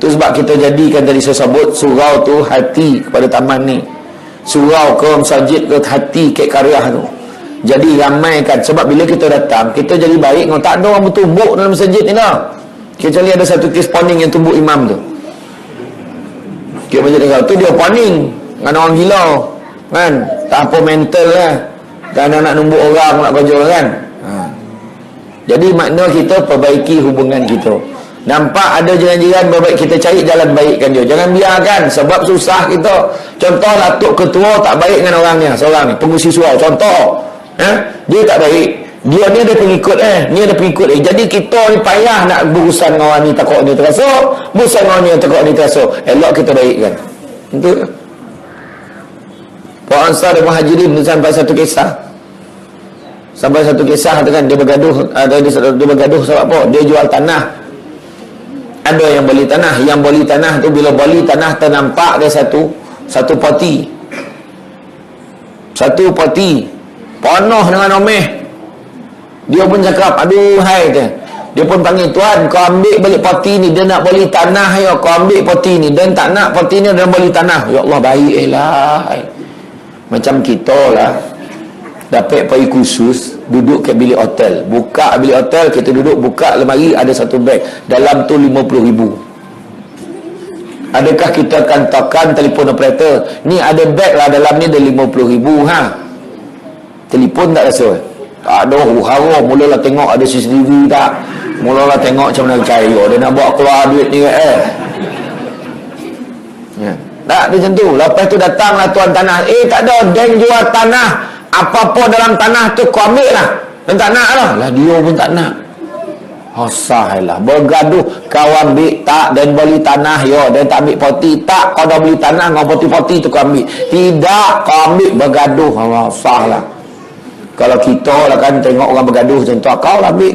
Tu sebab kita jadikan tadi saya sebut surau tu hati kepada taman ni. Surau ke masjid ke hati ke karya tu. Jadi ramaikan. Sebab bila kita datang, kita jadi baik. Kalau tak ada orang bertumbuk dalam masjid ni lah. Kecuali ada satu kes poning yang tumbuk imam tu. Dia masjid tu dia poning dengan orang gila kan. Tak apa mental lah. Dan nak numbuk orang nak kerja kan. Jadi makna kita perbaiki hubungan kita. Nampak ada jiran-jiran berbaik, kita cari jalan baikkan dia. Jangan biarkan. Sebab susah kita. Contoh Datuk Ketua tak baik dengan orangnya. Seorang ni pengusi surau. Contoh dia tak baik, dia ni ada pengikut ni ada pengikut jadi kita ni payah nak berurusan dengan orang ni takut ni terasuk, berurusan dengan orang ni takut ni terasuk. Elok kita baikkan. Itu Pak Ansar dan Muhajirin sampai satu kisah tu kan, dia bergaduh sebab apa? Dia jual tanah. Ada yang beli tanah, yang beli tanah tu bila beli tanah ternampak dia satu parti penuh dengan omeh. Dia pun cakap, aduh hai dia pun panggil, tuan kau ambil balik parti ni, dia nak beli tanah ya, kau ambil parti ni, dan tak nak parti ni dia beli tanah. Ya Allah, baiklah. Macam kita lah dapat pergi khusus duduk ke bilik hotel, buka bilik hotel, kita duduk buka lemari, ada satu beg dalam tu 50,000. Adakah kita akan tekan telefon operator, ni ada beg lah dalam ni ada 50,000 telefon tak rasa. Tak ada huru-hara. Mulalah tengok ada CCTV tak. Mulalah tengok macam mana cair. Dia nak buat keluar duit ni tak ada macam tu. Lepas tu datanglah tuan tanah. Tak ada. Deng jual tanah. Apa-apa dalam tanah tu kau ambil lah. Dan tak nak lah. Dia pun tak nak. Sahlah. Bergaduh. Kau ambil tak. Dan beli tanah dan tak ambil poti. Tak. Kau dah beli tanah. Kau poti-poti tu kau ambil. Tidak. Kau ambil. Bergaduh. Sahlah. Kalau kita lah kan tengok orang bergaduh macam tu, kau lah ambil.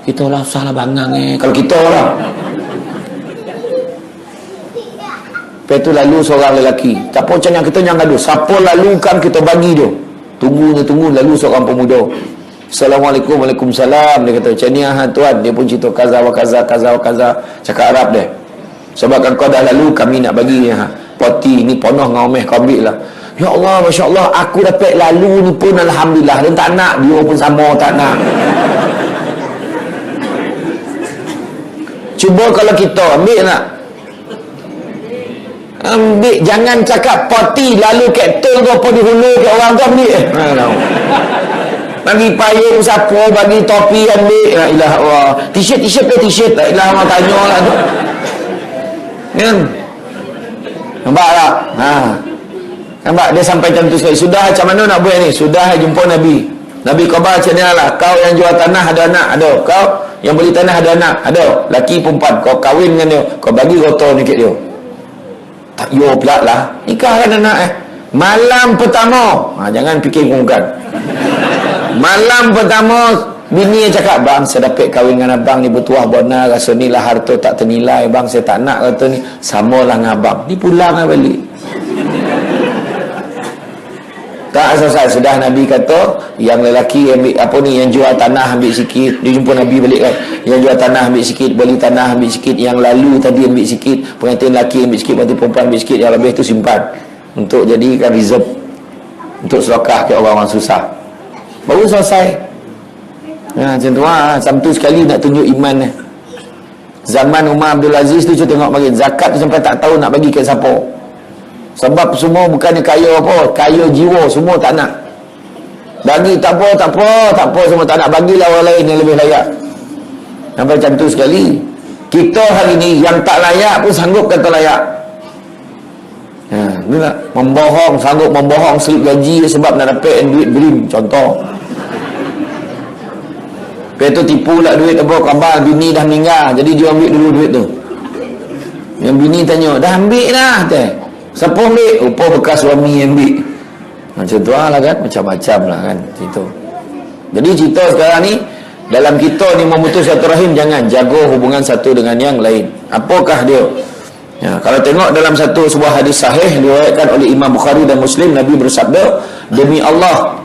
Kita lah salah bangang kalau kita lah. Lepas tu lalu seorang lelaki, tak apa macam yang kita jangan gaduh, siapa lalukan kita bagi dia. Tunggu lalu seorang pemuda. Assalamualaikum, Waalaikumsalam. Dia kata macam ni tuan. Dia pun cerita kaza. Cakap Arab dia. Sebab kan kau dah lalu, kami nak bagi poti ni penuh dengan omeh, kau ambil lah. Ya Allah, Masya Allah, aku dapat lalu ni pun Alhamdulillah. Dia tak nak, dia pun sama tak nak. Cuba kalau kita ambil nak. Ambil, jangan cakap poti lalu kapten tu apa di hulu ke orang tu ambil. Bagi payung sapu, bagi topi ambil. La ilaha Allah. T-shirt ke t-shirt? La ilaha Allah, tanya lah tu. Kan? Nampak tak? Nampak dia sampai macam tu sekali. Sudah macam mana nak buat ni? Sudah jumpa Nabi. Nabi khabar macam ni lah. Kau yang jual tanah ada anak? Ada. Kau yang beli tanah ada anak? Ada. Laki perempuan. Kau kahwin dengan dia. Kau bagi rotor ni kat dia. Tak yo pula lah. Nikahkan anak Malam pertama. Jangan fikir bukan. Malam pertama bini yang cakap, bang saya dapat kahwin dengan abang ni bertuah bona, rasa ni lah harta tak ternilai bang, saya tak nak harta ni. Samalah dengan abang. Ni pulang lah balik. Tak selesai. Sudah Nabi kata yang lelaki ambil apa ni, yang jual tanah ambil sikit. Dia jumpa Nabi balik kan, yang jual tanah ambil sikit, beli tanah ambil sikit, yang lalu tadi ambil sikit, pengantin lelaki ambil sikit, pengantin perempuan ambil sikit, yang lebih tu simpan untuk jadikan reserve untuk sedekah ke orang-orang susah. Baru selesai. Macam tu Sabtu sekali nak tunjuk iman Zaman Umar Abdul Aziz tu tengok bagi zakat tu sampai tak tahu nak bagi ke siapa. Sebab semua bukannya kaya apa, kaya jiwa, semua tak nak. Bagi tak apa, semua tak nak, bagilah orang lain yang lebih layak. Nampak cantik sekali. Kita hari ni yang tak layak pun sanggup kata layak. Inilah membohong, sanggup membohong slip gaji sebab nak dapat duit BRIM contoh. Lepas tu tipu lah duit apa khabar bini dah meninggal, jadi dia ambil dulu duit tu. Yang bini tanya, dah ambil dah teh. Siapa ambil? Rupa bekas suami yang ambil. Macam tu lah kan, macam-macam lah kan cerita. Jadi cerita sekarang ni, dalam kita ni memutus satu rahim, jangan jaga hubungan satu dengan yang lain. Apakah dia? Ya, kalau tengok dalam satu sebuah hadis sahih diriwayatkan oleh Imam Bukhari dan Muslim, Nabi bersabda, demi Allah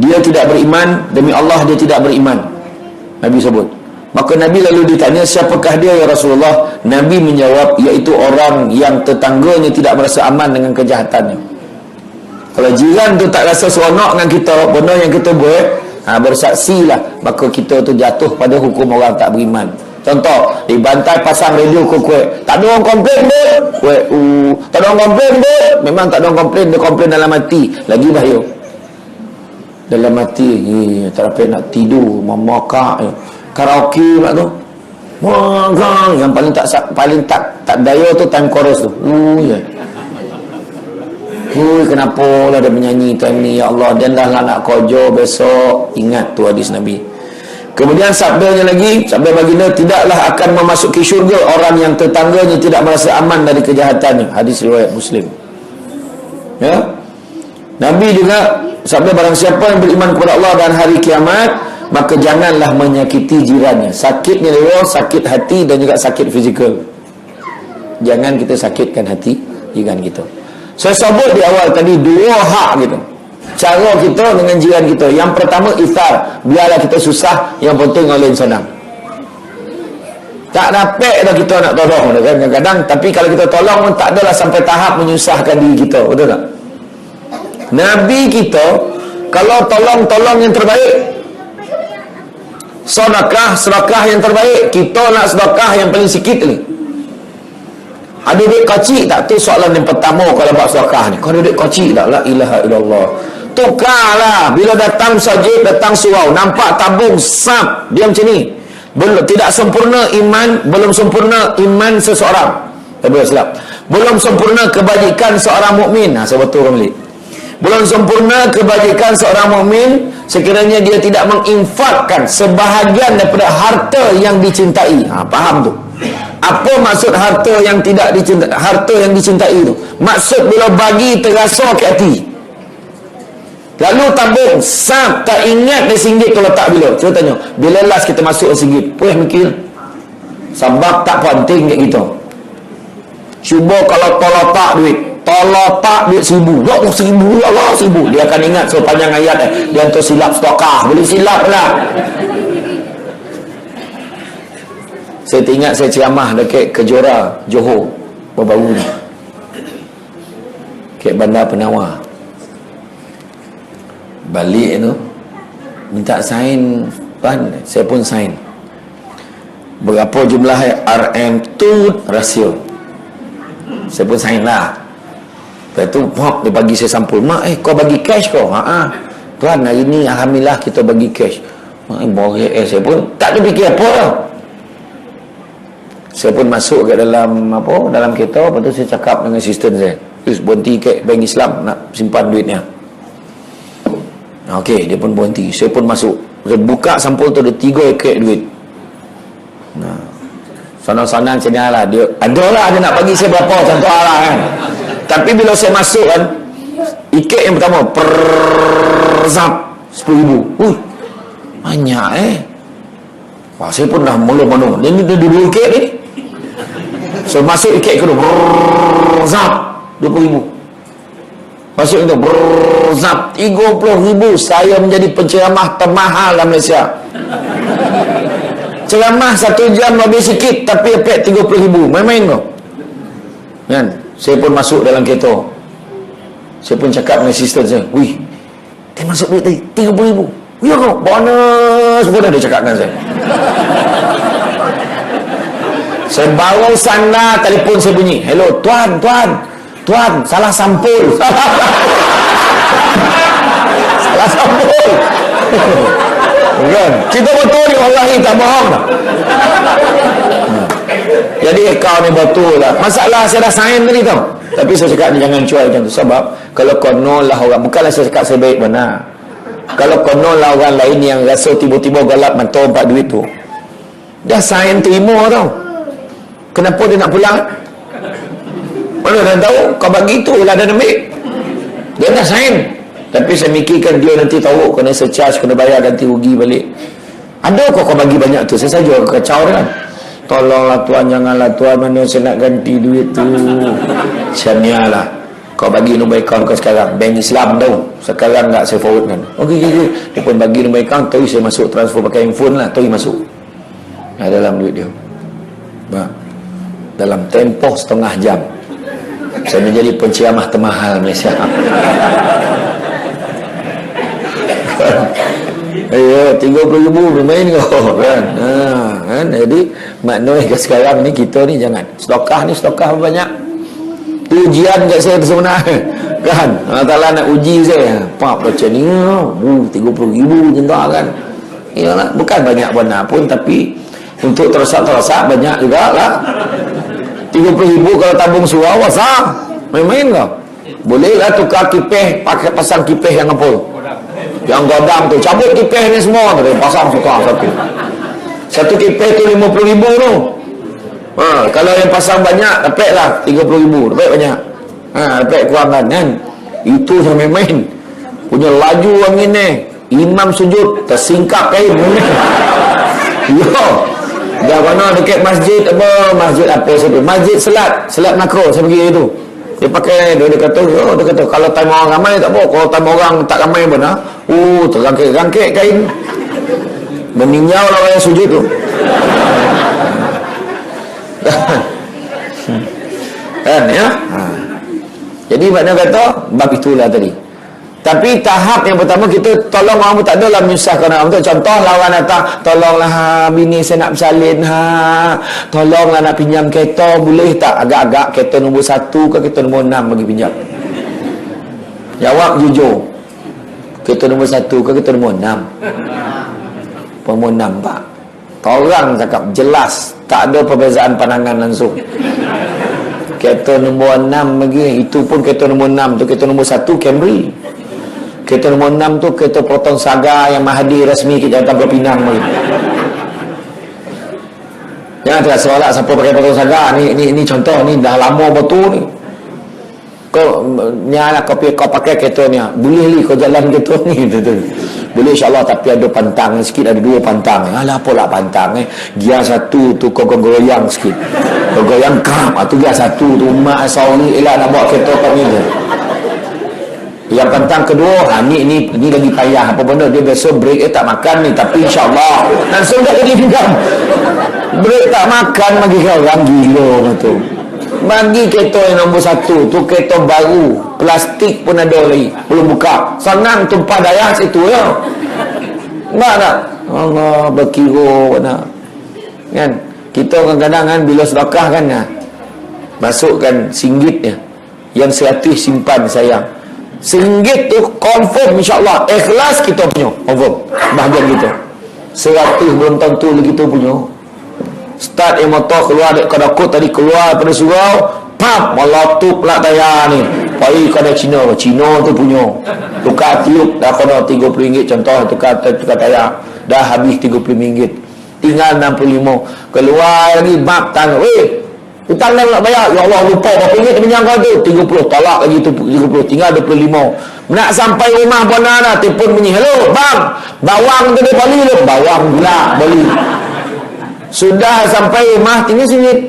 dia tidak beriman, demi Allah dia tidak beriman. Nabi sebut. Maka Nabi lalu ditanya, siapakah dia ya Rasulullah? Nabi menjawab, iaitu orang yang tetangganya tidak merasa aman dengan kejahatannya. Kalau jiran tu tak rasa seronok dengan kita, benda yang kita buat, bersaksilah, maka kita tu jatuh pada hukum orang tak beriman. Contoh, di bantai pasang radio kuek. Tak ada orang komplain dia. Tak ada orang komplain dia. Memang tak ada orang komplain, dia komplain dalam hati. Lagi bahaya. Dalam hati, tak dapat nak tidur, memakak. Karaoke pula tu. Yang paling tak daya tu time chorus tu. Kenapa lah dia menyanyi time ni, ya Allah, dan dah lah nak kerja besok. Ingat tu hadis Nabi. Kemudian sabdanya lagi, sabda baginda, tidaklah akan memasuki syurga orang yang tetangganya tidak merasa aman dari kejahatannya. Hadis riwayat Muslim. Ya. Nabi juga sabda, barang siapa yang beriman kepada Allah dan hari kiamat, maka janganlah menyakiti jirannya. Sakitnya dia, sakit hati dan juga sakit fizikal. Jangan kita sakitkan hati jiran kita. Saya sebut di awal tadi dua hak gitu. Cara kita dengan jiran kita. Yang pertama, ithar. Biarlah kita susah, yang penting orang lain senang. Tak dapat dah kita nak tolong kan kadang-kadang. Tapi kalau kita tolong pun tak adalah sampai tahap menyusahkan diri kita. Betul tak? Nabi kita, kalau tolong yang terbaik, sedekah yang terbaik. Kita nak sedekah yang paling sikit ni. Ada duit kecil tak? Tu soalan yang pertama kalau buat sedekah ni. Kau ada duit kecil tak? La ilaha illallah. Tukarlah. Bila datang sajid, datang surau, nampak tabung sap, dia macam ni. Tidak sempurna iman, belum sempurna iman seseorang. Belum sempurna kebajikan seorang mukmin. Saya betul balik. Belum sempurna kebajikan seorang mukmin sekiranya dia tidak menginfakkan sebahagian daripada harta yang dicintai. Faham tu? Apa maksud harta yang tidak dicintai? Harta yang dicintai tu, maksud bila bagi terasa ke hati. Lalu tabung sap, tak ingat dia RM1 tu letak bila. Cuba tanya, bila last kita masuk RM1? Puas mikir. Sebab tak penting kat kita. Cuba kalau tolotak duit RM1,000. Ya Allah, RM1,000, ya Allah, RM1,000. Dia akan ingat sepanjang ayat dia hantar silap stokah. Boleh silap lah. Saya teringat saya ceramah dekat Kejora, Johor, baru-baru ni. Dekat Bandar Penawar. Balik tu minta sign pan, saya pun sign. Berapa jumlah RM tu rahsia. Saya pun sign lah. Lepas tu dia bagi saya sampul. Mak, kau bagi cash kau? Tuan, hari ni alhamdulillah kita bagi cash. Borek saya pun tak ada fikir apa lah. Saya pun masuk ke dalam dalam kereta. Lepas tu saya cakap dengan assistant saya, berhenti kat bank Islam nak simpan duitnya. Okey, dia pun berhenti. Saya pun masuk. Saya buka sampul tu ada 3 ikat duit. Senang-senang macam ni lah. Dia nak bagi saya berapa contoh lah kan. Tapi bila saya masuk kan, ikat yang pertama perzap RM10,000. Banyak saya pun dah mula-mula. Dia ni 2 ikat ni. So masuk ikat kedua perzap RM20,000. Masuk itu berzap RM30,000. Saya menjadi penceramah termahal dalam Malaysia. Ceramah 1 jam lebih sikit, tapi dapat RM30,000. Main-main kau kan? Saya pun masuk dalam kereta. Saya pun cakap dengan assistant saya, wih, dia masuk duit tadi RM30,000. Ya kau, bonus pun dia cakap dengan saya. Saya baru sana, telefon saya bunyi, hello, tuan, salah sampul. Salah sampul. Kan? Kita betul ni, wallahi tak bohong. Jadi kau ni betul lah. Masalah saya dah sign tadi tau. Tapi saya cakap ni jangan cuai macam tu. Sebab kalau konon lah orang, bukanlah saya cakap saya baik benar. Kalau konon lah orang lain yang rasa tiba-tiba galap mantau empat duit tu, dah sign terima tau. Kenapa dia nak pulang? Mana dah tahu? Kau bagi tu lah dah ambil. Dia dah sign. Tapi saya mikirkan dia nanti tahu kena surcharge, kena bayar ganti rugi balik. Ada kau bagi banyak tu? Saya saja kacau kan. Tolonglah tuan, janganlah tuan, mana saya nak ganti duit tu. Macam ni lah. Kau bagi nombor akaun kau sekarang. Bank Islam tau. Sekarang tak saya forward kan. Okey. Dia pun bagi nombor akaun. Tahu saya masuk transfer pakai handphone lah. Tahu masuk. Dalam duit dia. Dalam tempoh setengah jam. Saya menjadi penceramah termahal Malaysia. Ayo, 30,000 bermain kau kan. Kan? Jadi maknanya sekarang ni kita ni jangan stokah banyak. Tu ujian kat saya tu sebenarnya. Kan? Allah Taala nak uji saya. Pak macam ni 30,000 macam tu kan. Iyalah, bukan banyak benar pun, tapi untuk terasa banyak jugalah. 30,000 kalau tabung surau wasa. Main-main kau. Bolehlah tukar kipeh, pakai pasang kipeh yang apa? Yang godam tu, cabut kipeh ni semua tu, pasang suka satu kipeh tu 50,000 tu. Kalau yang pasang banyak, dapat lah 30,000, dapat banyak. Dapat kurangan kan. Itu sampai main. Punya laju angin ni. Imam sujud, tersingkap kain. Yo. Dah mana dekat masjid apa? Masjid apa siapa? Masjid Selat Makro saya pergi itu. Dia pakai, dia kata kalau time orang ramai tak apa, kalau time orang tak ramai pun terangkit-rangkit kain. Meninjau lah orang yang sujud tu. Kan ya? Jadi makna kata bab itulah tadi. Tapi tahap yang pertama kita tolong orang pun tak adalah menyusahkan orang. Untuk contoh lawan datang, tolonglah bini saya nak bersalin tolonglah nak pinjam kereta, boleh tak? Agak-agak kereta nombor 1 ke kereta nombor 6 bagi pinjam? Jawab jujur. Kereta nombor 1 ke kereta nombor 6? Nombor 6 pak. Orang cakap jelas, tak ada perbezaan pandangan langsung. Kereta nombor 6 lagi, itu pun kereta nombor 6 tu, kereta nombor 1 Camry. Kereta nombor 6 tu kereta potong saga yang Mahathir rasmi ke Jantan Pulau Pinang ni. Jangan tak solat siapa pakai potong saga ni contoh ni dah lama betul ni. Kau nyala kau pakai kereta ni. Boleh kau jalan kereta ni tu. Boleh insya-Allah, tapi ada pantang sikit, ada 2 pantang. Alah apalah pantang Gear 1 tu kau goyang sikit. Kau goyang kam tu gear 1 tu mak asal ni elah nak bawa kereta kau ni tu. Yang pantang kedua, ni lagi payah apa benda, dia biasa break tak makan ni, tapi insya-Allah langsung dah jadi pinjam. Break tak makan bagi kau orang gila tu. Bagi kereta yang nombor 1 tu kereta baru, plastik pun ada lagi, belum buka. Senang tumpah daya situ ya. Nak Allah berkira nak. Kan? Kita kadang-kadang kan bila sedekah kan masukkan RM1 yang RM100 simpan sayang. RM1 tu confirm insya-Allah ikhlas kita punya, confirm bahagian kita. RM100 belum tentu lagi kita punya. Start yang motor keluar dek kadakut tadi, keluar pada surau, pap meletup lah tayar ni. Pai kada Cina tu punya. Tukar tiup dah kena RM30 contoh, tukar tayar dah habis RM30. Tinggal RM65. Keluar lagi bab tang, hutang dah nak bayar. Ya Allah lupa berapa ringgit pinjam kau tu? 30. Tolak lagi tu 30. Tinggal 25. Nak sampai rumah pun dah telefon bunyi. Hello bang, bawang tu dia beli lu. Bawang pula beli. Sudah sampai rumah tinggal RM1.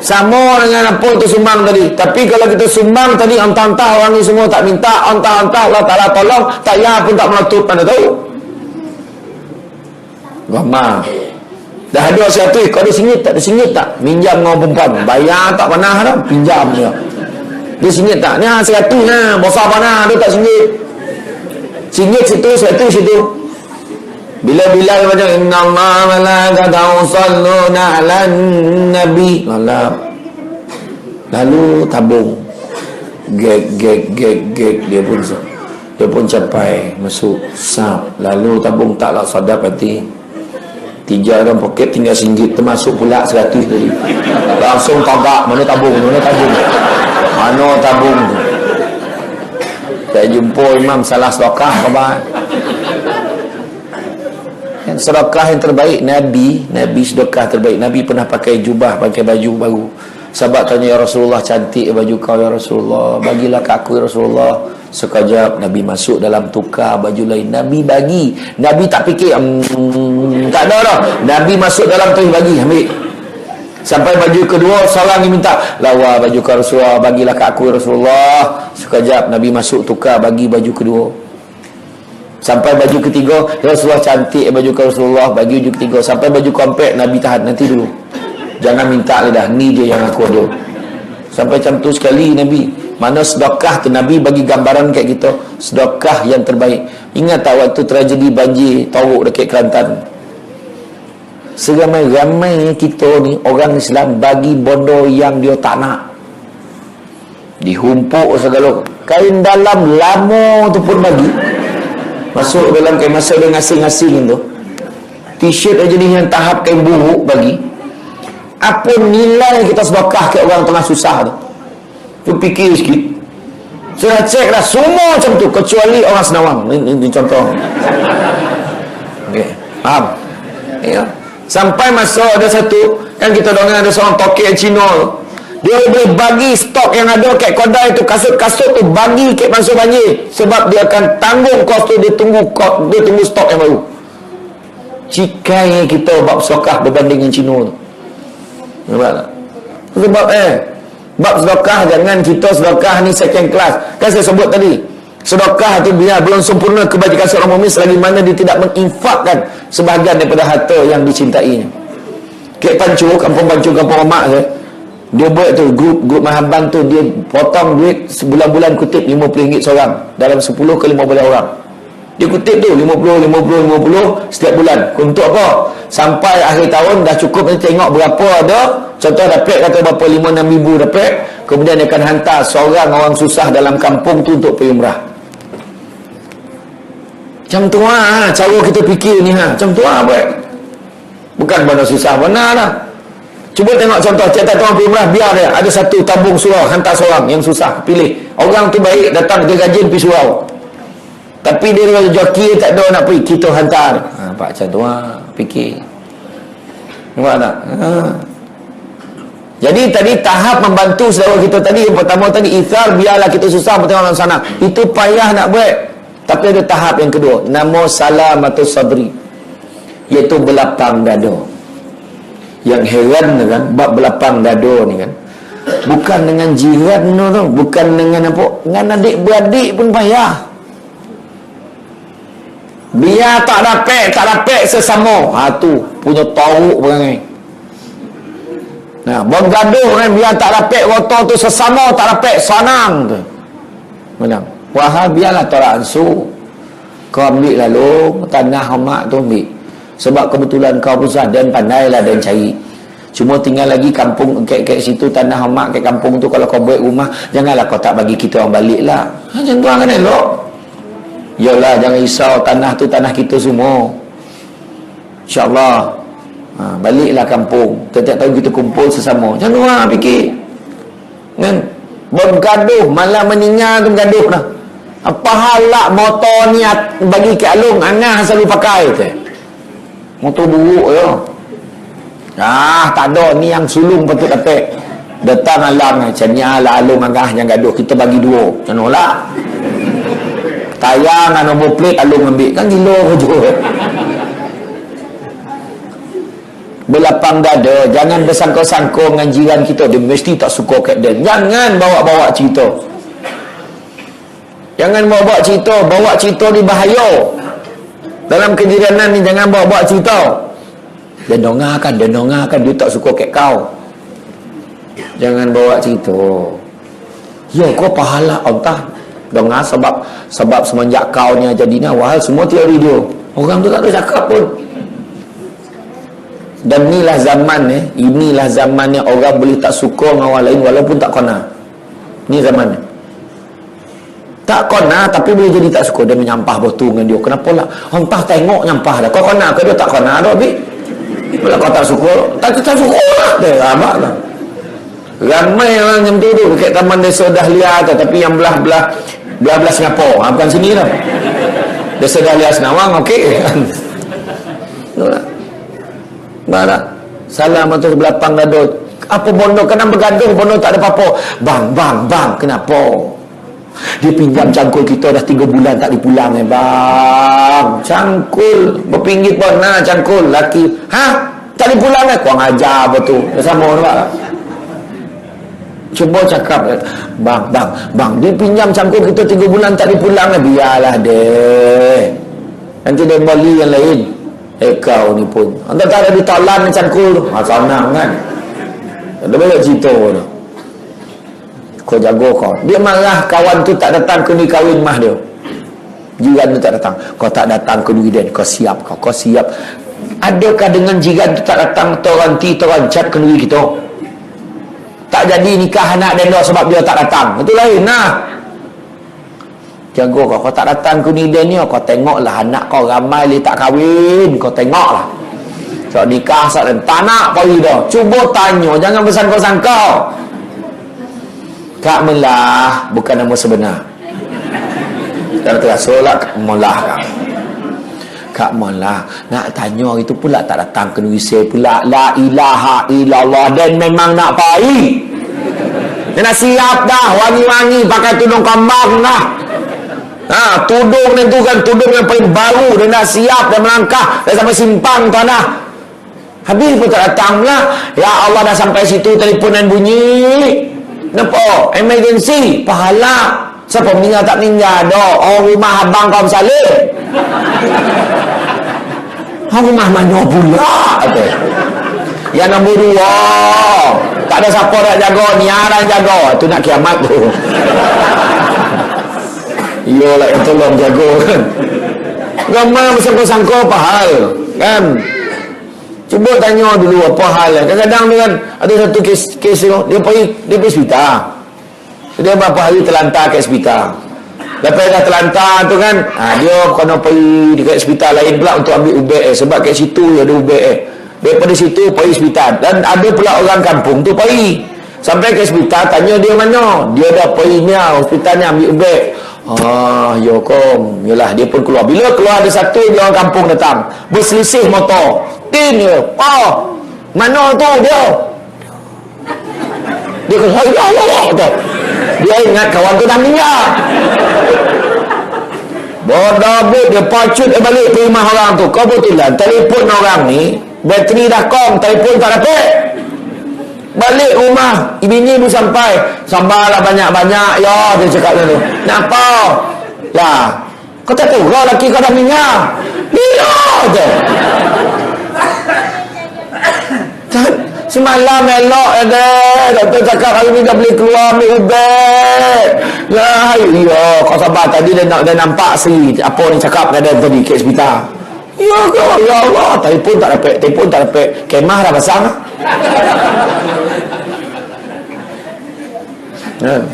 Sama dengan apa tu sumbang tadi. Tapi kalau kita sumbang tadi entah-entah orang ni semua tak minta, entah-entah Allah Ta'ala tolong, tak ya pun tak meletup, mana tahu. Ramah. Dah ada RM100, kau ada RM1 tak? Ada RM1 tak? Minjam dengan perempuan. Bayar tak pernah dah, pinjam je. Dia RM1 tak? Ni RM100 lah, besar pernah, dia tak RM1. RM1 situ, RM100 situ. Bila-bila macam innallaha wa malaikatahu yusholluna 'alan nabi. Lalu tabung. Gek dia pun capai masuk sap. Lalu tabung taklah sadap hati. Tiga dalam poket tinggal RM1 termasuk pula 100 tadi. Langsung tabak, mana tabung tu. Saya jumpa imam salah sedekah khabar. Yang sedekah yang terbaik Nabi sedekah terbaik. Nabi pernah pakai jubah, pakai baju baru. Sahabat tanya, ya Rasulullah, cantik baju kau ya Rasulullah, bagilah ke aku ya Rasulullah. Sekejap Nabi masuk dalam tukar baju lain, Nabi bagi. Nabi tak fikir tak ada dah. Nabi masuk dalam tu bagi, ambil. Sampai baju kedua seorang yang minta, lawa baju ke Rasulullah, bagilah ke aku ya Rasulullah. Sekejap Nabi masuk tukar bagi baju kedua. Sampai baju ketiga, ya Rasulullah, cantik baju ke Rasulullah, bagi baju ketiga. Sampai baju komplek, Nabi tahan, nanti dulu, jangan minta dah, ni je yang aku ada. Sampai macam tu sekali Nabi. Mana sedekah tu Nabi bagi gambaran kat kita, sedekah yang terbaik. Ingat tak waktu tragedi banjir teruk dekat Kelantan? Seramai-ramai kita ni orang Islam bagi bondo yang dia tak nak. Dihumpuk segala. Kain dalam lama tu pun bagi. Masuk dalam kain, masa dia ngasing-ngasing tu. T-shirt aja ni yang tahap kain buruk bagi. Apa nilai kita sedekah ke orang tengah susah tu? Tu fikir sikit. Saya cek dah semua macam tu kecuali orang Senawang. Ini contoh. Okey, faham? Ya. Sampai masa ada satu, kan kita dengar ada seorang tokek Cina, dia boleh bagi stok yang ada kat kedai tu, kasut-kasut tu bagi kat masa banjir, sebab dia akan tanggung kos tu, dia tunggu stok yang baru. Cikai kita bab sedekah berbanding dengan Cina tu. Nampak tak? Sebab bab sedekah, jangan kita sedekah ni second class. Kan saya sebut tadi, sedekah tu biar belum sempurna kebajikan seorang mukmin selagi mana dia tidak menginfakkan sebahagian daripada harta yang dicintainya. Kek Pancu, kampung Mamak saya, dia buat tu grup mahaban tu, dia potong duit sebulan-bulan, kutip RM50 seorang dalam 10 ke 15 orang. Dia kutip tu 50 setiap bulan. Untuk apa? Sampai akhir tahun dah cukup, nanti tengok berapa ada. Contoh dapat kata berapa, 5-6 ribu dapat. Kemudian dia akan hantar seorang orang susah dalam kampung tu untuk pergi umrah. Macam tu cara kita fikir ni macam tu buat. Bukan benda susah benar lah. Cuba tengok contoh, tiap-tiap orang pergi umrah, biar dia ada satu tabung surau, hantar seorang yang susah, pilih. Orang tu baik, datang dia rajin pergi surau. Tapi dia kalau joki tak ada nak pergi, kita hantar. Nampak macam tu fikir. Nampak tak? Jadi tadi tahap membantu saudara kita tadi, yang pertama tadi ithar, biarlah kita susah bertengok orang sana. Itu payah nak buat. Tapi ada tahap yang kedua, nama salamatus sadri, iaitu belapang dada. Yang heran kan, bab belapang dada ni kan, bukan dengan jiran tu, bukan dengan apa, dengan adik-beradik pun payah. Biar tak dapat sesama. Tu punya tauk perangai. Nah, bergaduh kan, biar tak dapat rotor tu sesama, tak dapat sanang tu. Menang. Wahal biarlah tolak ansu. Kau ambil lalu tanah hamak tu ambil. Sebab kebetulan kau besar dan pandailah dan cari. Cuma tinggal lagi kampung kat situ, tanah hamak kat kampung tu, kalau kau buat rumah, janganlah kau tak bagi kita orang balik lah. Macam tu kan elok. Yalah, jangan risau, tanah tu tanah kita semua. InsyaAllah baliklah kampung. Setiap tahun kita kumpul sesama. Macam tu fikir kan? Bergaduh, malam meninggal tu bergaduh dah. Apa hal lah motor ni bagi ke Alung, Angah selalu pakai tu. Motor buruk ya. Tak ada, ni yang sulung patut dapat. Datang Alang, macamnya lah Alung Angah yang gaduh, kita bagi dua. Macam mana lah, tayang dengan nombor plate Alung ambil, kan gila je. Berlapang dada, jangan bersangka-sangka dengan jiran kita, dia mesti tak suka kat dia. Jangan bawa-bawa cerita. Jangan bawa-bawa cerita ni bahaya. Dalam kejiranan ni jangan bawa-bawa cerita. Dia dengarkan dia tak suka kat kau. Jangan bawa cerita. Ya, kau pahala Allah dengar sebab semenjak kau ni jadinya wahal semua teori dia. Orang tu tak ada cakap pun. Dan inilah zaman yang orang boleh tak suka dengan orang lain walaupun tak kena. Ni zaman ni. Tak kena tapi boleh jadi tak suka. Dia menyampah batu dengan dia. Kenapa lah? Orang tak tengok nyampah dah. Kau kena ke dia tak kena dah, Habib? Bila kau tak syukur, tak syukur lah. Ramai lah. Ramai orang yang duduk dekat Taman Desa Dahlia tu, tapi yang belah Singapura, bukan sini lah. Desa Dahlia Senawang, okey. Mana? Salam atau belapang dado. Apa bondo kena bergaduh, bondo tak ada apa-apa. Bang, kenapa? Dia pinjam cangkul kita dah 3 bulan tak dipulang bang. Cangkul berpinggit pun nah cangkul laki. Tak dipulang Kurang ajar betul. Dah sama nampak tak? Cuba cakap, bang, dia pinjam cangkul kita 3 bulan tak dipulang biarlah deh. Nanti dia beli yang lain. Kau ni pun. Anda tak ada ditalan cangkul tu. Senang kan? Ada banyak cerita tu. Kau jago kau. Dia marah kawan tu tak datang ke ni kahwin mah dia. Jiran tu tak datang. Kau tak datang ke Nuiden. Kau siap. Adakah dengan jiran tu tak datang orang cat ke negeri kita? Tak jadi nikah anak dia sebab dia tak datang. Itu lain lah. Jago kau tak datang ke Nuiden ni, kau tengoklah anak kau ramai dia tak kahwin. Kau tengoklah. So nikah tak nak pergi dah. Cuba tanya, jangan bersangka kau. Kak Melah bukan nama sebenar. Dan terasolah Kak Melah. Kak Melah nak tanya hari tu pula tak datang ke Nuisa pula. La ilaha illallah. Dan memang nak pergi. Dia nak siap dah. Wangi-wangi pakai tudung kambang dah. Tudung ni tu kan tudung yang paling baru. Dia nak siap dan melangkah. Dah sampai simpang tanah. Habis pun tak datang pula. Ya Allah, dah sampai situ telefon dan bunyi. Nampak? Emergency. Pahala. Siapa meninggal tak meninggal? Orang rumah abang kau bersalin. Orang rumah mana pula? Yang nombor 2. Tak ada siapa nak jaga. Niaran jaga. Itu nak kiamat tu. Iyalah yang tolong jaga kan. Ramai bersangka-sangka apa hal. Kan? Cuba tanya dulu apa hal. Kadang-kadang tu kan ada satu kes tu, dia pergi hospital. Dia berapa hari terlantar ke hospital. Lepas dah terlantar tu kan, dia kena pergi dekat hospital lain pula untuk ambil UBS. Sebab kat situ ada UBS. Daripada situ pergi hospital. Dan ada pula orang kampung tu pergi. Sampai ke hospital, tanya dia mana. Dia dah pergi ni hospital ni ambil UBS. Ya kom. Yalah, dia pun keluar. Bila keluar ada satu dia orang kampung datang. Berselisih motor. Tin dia. Mana tu dia? Dia kata, ya Allah. Dia ingat kawan tu dah meninggal. Bodoh dia pacut balik ke rumah orang tu. Kebetulan telefon orang ni bateri dah kong, telefon tak dapat. Balik rumah, bini pun sampai. Sabarlah banyak-banyak ya, dia cakap tu. Kenapa? Lah, kau tak tahu kau lelaki kau dah meninggal. Bila je. Semalam elok ada doktor cakap hari ni dah boleh keluar ambil ubat. Lah, ya, kau sabar tadi dia nampak apa ni cakap ada tadi ke hospital. Ya Allah, telefon tak dapat. Kemah dah pasang.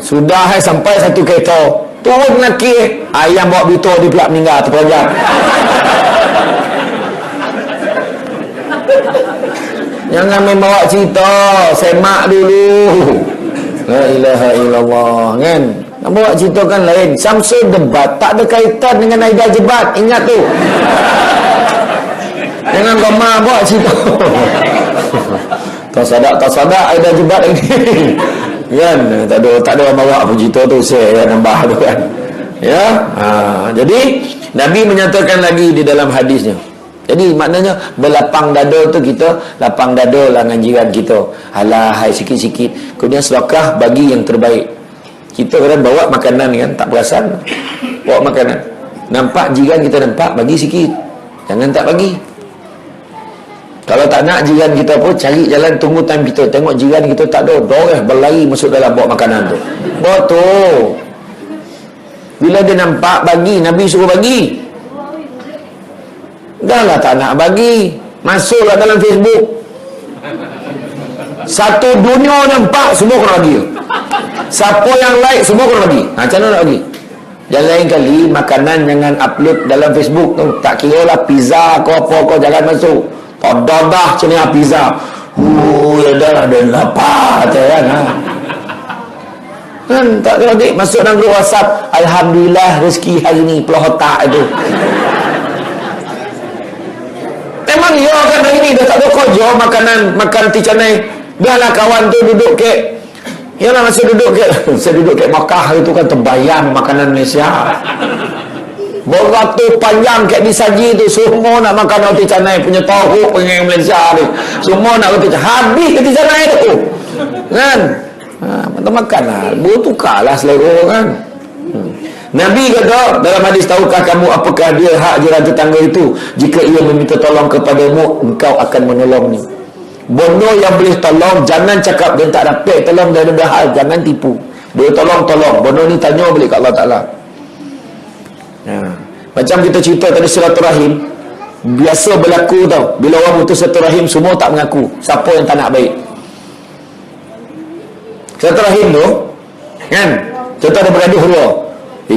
Sudah sampai satu kereta. Turun lelaki, ayam bawa berita dia pula meninggal terperanjat. Jangan main bawa cerita, semak dulu. La ilaha illallah kan. Nak bawa cerita kan lain. Samsul debat tak ada kaitan dengan Aida Jebat. Ingat tu. Jangan gemar bawa cerita. Tak sadar Aida Jebat ini. Kan? Tak ada bawa apa cerita tu saya nambah tu kan. Ya. Jadi Nabi menyatakan lagi di dalam hadisnya. Jadi maknanya berlapang dada tu kita lapang dada lah dengan jiran kita. Alahai sikit-sikit. Kemudian sedekah bagi yang terbaik. Kita kadang bawa makanan kan tak perasan. Bawa makanan. Nampak jiran kita nampak bagi sikit. Jangan tak bagi. Kalau tak nak jiran kita pun cari jalan tunggu time kita. Tengok jiran kita tak ada. Doreh berlari masuk dalam bawa makanan tu. Betul. Bila dia nampak bagi, Nabi suruh bagi. Dah lah tak nak bagi. Masuklah dalam Facebook. Satu dunia nampak, semua kena bagi. Siapa yang like, semua kena bagi. Macam mana nak bagi? Dan lain kali, makanan jangan upload dalam Facebook tu. Tak kira lah pizza kau apa kau jangan masuk. tak dadah macam ni pizza. Dah dan lapar kan. Kan tak ada lagi masuk dalam grup WhatsApp, alhamdulillah rezeki hari ni pelah otak itu. Memang ya kan hari ni dah tak ada kerja makan ti canai. Biarlah kawan tu duduk ke yalah masa duduk ke saya duduk ke Makkah itu kan terbayang makanan Malaysia. Beratus panjang kat disaji tu semua nak makan roti canai punya tahu pengen Malaysia ni. Semua nak roti canai. Habis roti canai tu. Kan? Makan lah. Tukarlah selera kan. Nabi kata dalam hadis, tahukah kamu apakah dia hak jiran tetangga itu? Jika ia meminta tolong kepadamu, engkau akan menolongnya. Benda yang boleh tolong, jangan cakap dia tak dapat tolong dan ada hal, jangan tipu. Boleh tolong. Benda ni tanya balik kat Allah Ta'ala. Macam kita cerita tadi silaturahim, biasa berlaku tau. Bila orang putus silaturahim, semua tak mengaku. Siapa yang tak nak baik? Silaturahim tu kan, contoh ada beraduh dua,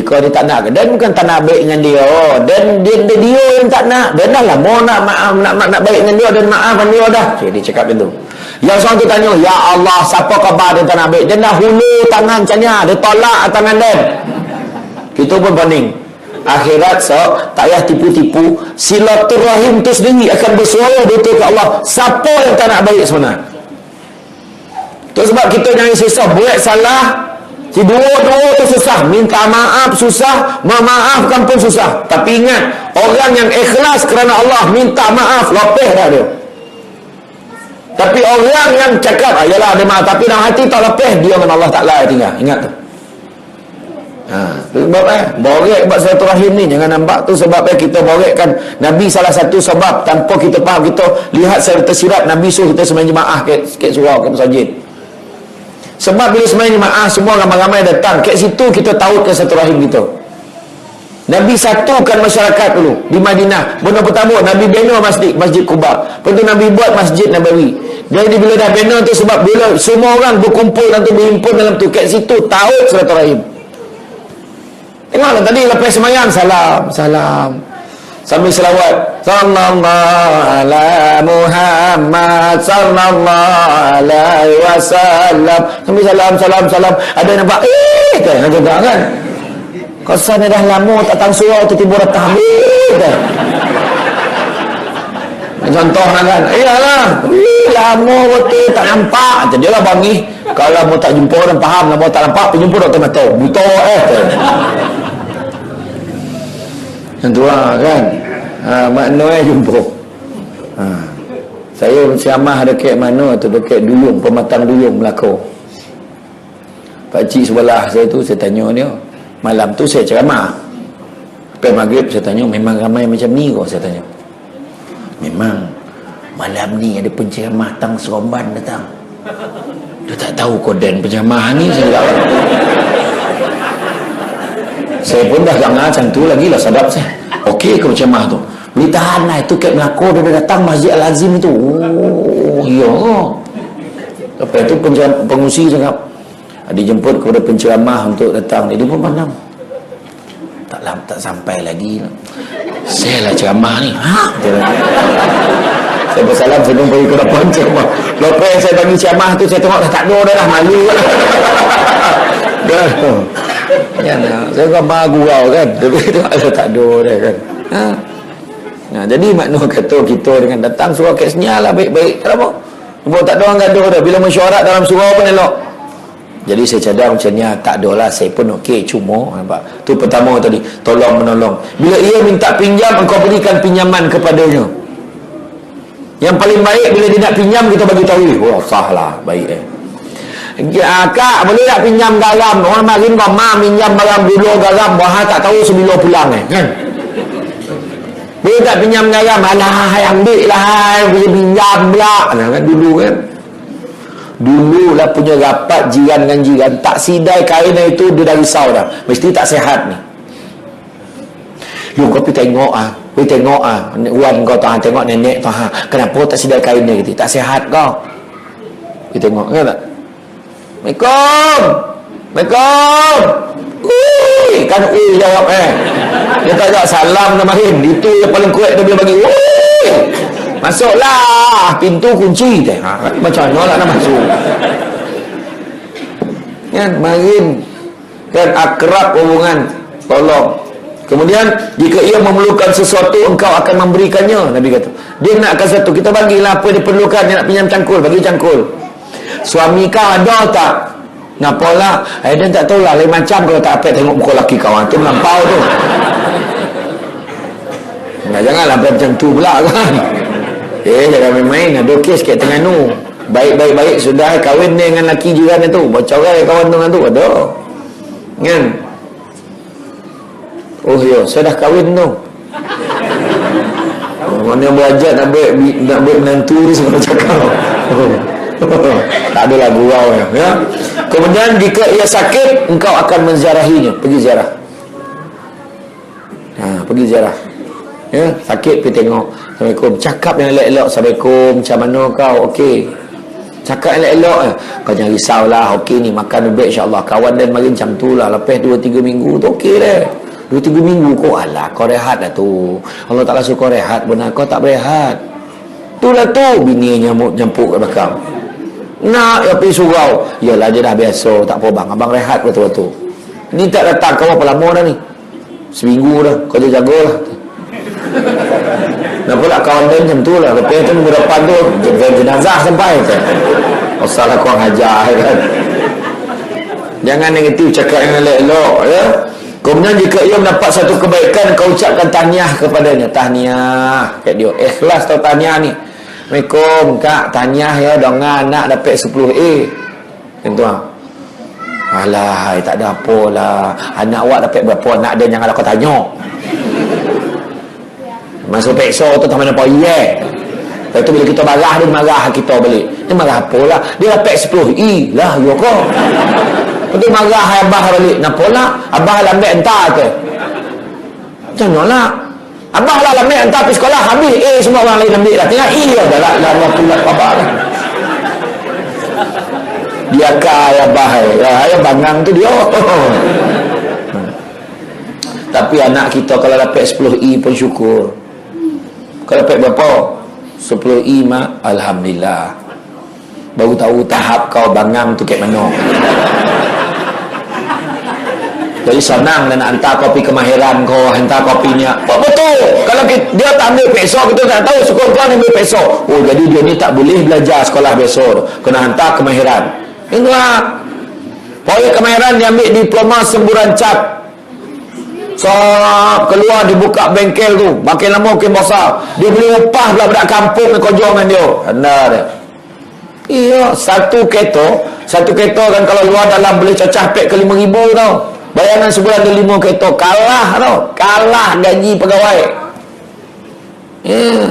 kau ni tak nak, dan bukan tak nak baik dengan dia, dan dia yang tak nak, dan dah lah mau nak maaf, nak baik dengan dia, dan maafkan dia dah. Okay, dia cakap macam tu. Yang seorang tu tanya, ya Allah, siapa khabar dia tak nak baik? Dia dah hulu tangan macam ni, dia tolak tangan dia. Kita pun banding akhirat, so tak payah tipu-tipu. Silaturahim tu sendiri akan bersuara betul ke Allah, siapa yang tak nak baik sebenarnya. Tu sebab kita jangan susah buat salah. Si dua-dua tu susah, minta maaf susah, memaafkan pun susah. Tapi ingat, orang yang ikhlas kerana Allah minta maaf, lepeh dah dia. Tapi orang yang cakap, yalah ada maaf, tapi dalam hati tak lepeh, dia dengan Allah Ta'ala tinggal. Ingat tu. Sebab borek buat silaturahim ni, jangan nampak tu sebab kita borekkan Nabi. Salah satu sebab tanpa kita faham, kita lihat secara tersirat Nabi suruh kita sembahyang jemaah kat surau, kat masjid. Sebab bila sembahyang jemaah semua ramai-ramai datang, kat situ kita tautkan silaturahim kita. Nabi satukan masyarakat dulu di Madinah. Benda pertama Nabi bina Masjid Quba. Lepas tu Nabi buat Masjid Nabawi. Jadi bila dah bina tu, sebab bila semua orang berkumpul dan tu berhimpun dalam tu, kat situ taut silaturahim. Tengoklah tadi lepas sembahyang salam sambil selawat, sallallahu ala Muhammad sallallahu alaihi wasallam, sambil salam. Ada nampak kan nak jaga kan, kesan dah lama tak tang surau tu tiba datang kan. Contoh kan, iyalah lama betul tak nampak, jadi lah bangi. Kalau mau tak jumpa orang faham, mau tak nampak penjumpa doktor mata buta yang tua kan. Makna jumpa. Saya ceramah dekat mana tu, dekat Duyung, Pematang Duyung, Melaka. Pakcik sebelah saya tu, saya tanya dia, malam tu saya ceramah lepas maghrib, saya tanya, memang ramai macam ni kau? Saya tanya, memang malam ni ada penceramah Tang Seromban datang. Dia tak tahu koden penceramah ni. Saya pun dah dengar macam tu lagi lah, sadap saya. Okey ke penceramah tu? Boleh tahan lah, itu kat Melaka dia datang Masjid Al-Azim itu. Oh iya. Lepas tu pengusi cakap, dijemput kepada penceramah untuk datang. Dia pun pandang, tak sampai lagi lah. Saya lah ceramah ni. Saya bersalam, saya pun pergi ke depan ceramah. Lepas saya bagi ceramah tu, saya tengok dah tak ada dah, malu lah. Ya, saya gambar gurau kan, tapi tengok dah tak ada dah kan. Jadi makna kata kita dengan datang surau kat sini lah baik-baik. Kenapa? Sebab tak ada orang gaduh dah. Bila mesyuarat dalam surau pun elok. Jadi saya cadang macam ni, tak ada lah, saya pun okey, cuma nampak. Tu pertama tadi, tolong menolong. Bila ia minta pinjam, engkau berikan pinjaman kepadanya. Yang paling baik bila dia nak pinjam, kita bagi tahu, oh sah lah, baik Kak, boleh tak pinjam garam? Orang makin kau pinjam barang dulu garam, wah tak tahu sebelum pulang kan? Boleh tak pinjam garam? Alah, ambil lah, boleh pinjam pula. Kan dulu kan? Dulu lah punya rapat jiran dengan jiran, tak sidai kain itu dia dah risau dah, mesti tak sihat ni. Kau pergi tengok Wan kau tengok nenek tu, kenapa tak sidai kain dia gitu, tak sihat kau. Pergi tengok kan tak? Assalamualaikum. Kan jawab dia tak jawab salam kemarin. Itu yang paling kuat dia bila bagi. Masuklah, pintu kunci teh. Macam mana nak masuk? Kan makin kan akrab hubungan. Tolong. Kemudian jika ia memerlukan sesuatu, engkau akan memberikannya. Nabi kata, dia nakkan satu, kita bagilah apa dia perlukan. Dia nak pinjam cangkul, bagi cangkul. Suami kau ada tak? Nampaklah, dia tak tahulah, lain macam kalau tak apa tengok muka laki kawan tu melampau tu. Janganlah macam tu pula kan. Jangan main-main. Ada kes kat Terengganu, baik-baik sudah kahwin dengan laki jiran tu, bocorai kawan tu dengan tu ada kan. Oh ya, saya dah kahwin tu. Mana belajar nak buat menantu ni semua cakap. Tak adalah gurau ya. Kemudian jika ia sakit, engkau akan menziarahinya. Pergi ziarah. Pergi ziarah. Ya, sakit pergi tengok. Assalamualaikum. Cakap yang elok-elok. Assalamualaikum. Macam mana kau? Okey. Cakap yang elok-elok. Kau jangan risaulah. Okey ni makan lebih insya-Allah. Kawan dan mari macam tu lah. Lepas 2-3 minggu tu okey dah. 2-3 minggu kau alah kau rehat dah tu. Allah Ta'ala suruh kau rehat, benar kau tak berehat. Itulah tu bini nyampuk kat belakang. Nak ya pergi surau. Yalah dia dah biasa, tak apa bang. Abang rehat betul-betul. Ni tak datang kau apa lama dah ni? Seminggu dah. Kau jagalah. Nah pula kawan dia macam tu lah. Lepas tu minggu depan tu jenazah sampai tu. Masalah kau ajar kan. Jangan negatif, cakap yang elok-elok ya. Kemudian jika ia mendapat satu kebaikan, kau ucapkan tahniah kepadanya. Tahniah kat dia. Ikhlas tau tahniah ni. Assalamualaikum kak, tahniah ya dengan anak dapat 10A. Yang tu alah, tak ada apa lah. Anak awak dapat berapa, anak dia janganlah kau tanya. Masuk peksa tu tak mana apa Lepas tu bila kita marah, dia marah kita balik. Dia marah apa lah, dia dapat 10E lah ya kau. Lepas tu marah abah balik. Kenapa lah? Abah lah ambil entah ke? Macam mana lah? Abah lah ambil entah pergi sekolah. Habis semua orang lain ambil lah. Tinggal lah. Dah lah. Dah pula abah lah. Dia kaya abah. Ayah bangang tu dia. Tapi anak kita kalau dapat 10E pun syukur. Kalau dapat berapa? 10E mak. Alhamdulillah. Baru tahu tahap kau bangang tu kat mana. Jadi senang dan nak hantar kopi kemahiran kau, hantar kopinya. Betul. Kalau dia tak ambil peso, kita tak tahu syukur kau ambil peso. Oh, jadi dia ni tak boleh belajar sekolah besok. Kena hantar kemahiran. Itulah. Proyek kemahiran dia ambil diploma semburan cap. So, keluar dibuka bengkel tu. Makin lama makin besar. Dia boleh upah pula budak kampung yang kojong dengan dia. Anda dia. Iya, satu kereta kan kalau luar dalam boleh cacah pek ke 5,000 tau. Bayangan sebulan ada 5 kereta. Kalah gaji pegawai.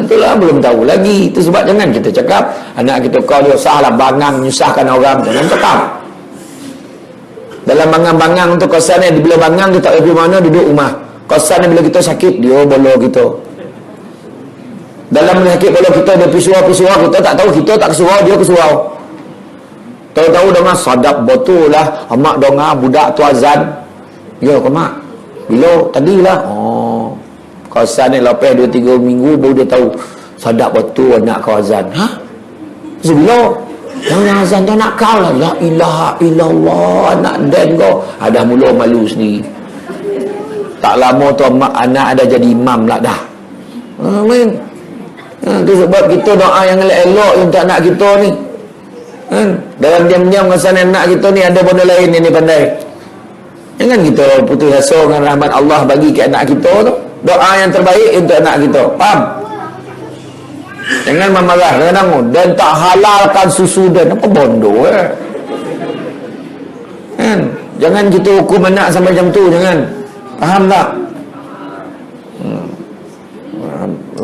Itulah belum tahu lagi. Itu sebab jangan kita cakap anak kita kau dia salah bangang menyusahkan orang. Jangan cakap. Dalam bangang-bangang tu kosan ni, bila bangang tu tak pergi mana, duduk rumah. Kosan ni bila kita sakit, dia bolo kita. Dalam sakit bolo kita, dia pisuah, kita tak tahu, kita tak kesurau, dia kesurau. Tahu-tahu dengar sadap betul lah. Mak dengar budak tu azan. Ya ke mak? Bila? Tadilah. Oh. Kosan ni lepas 2-3 minggu baru dia tahu. Sadap betul anak kau azan. Sebila? Yang azan tu anak kau lah. La ilaha illallah. Anak dan kau. Ada mula malu sendiri. Tak lama tu anak ada jadi imam lah dah. Amin. Itu sebab kita doa yang elok-elok untuk anak kita ni. Dalam diam-diam kesan anak kita ni ada benda lain yang dia pandai. Jangan kita putus asa dengan rahmat Allah bagi ke anak kita tu. Doa yang terbaik untuk anak kita. Faham? Jangan memarah kadang-kadang dan tak halalkan susu dan apa bondo kan? Jangan kita hukum anak sampai macam tu, jangan. Faham tak?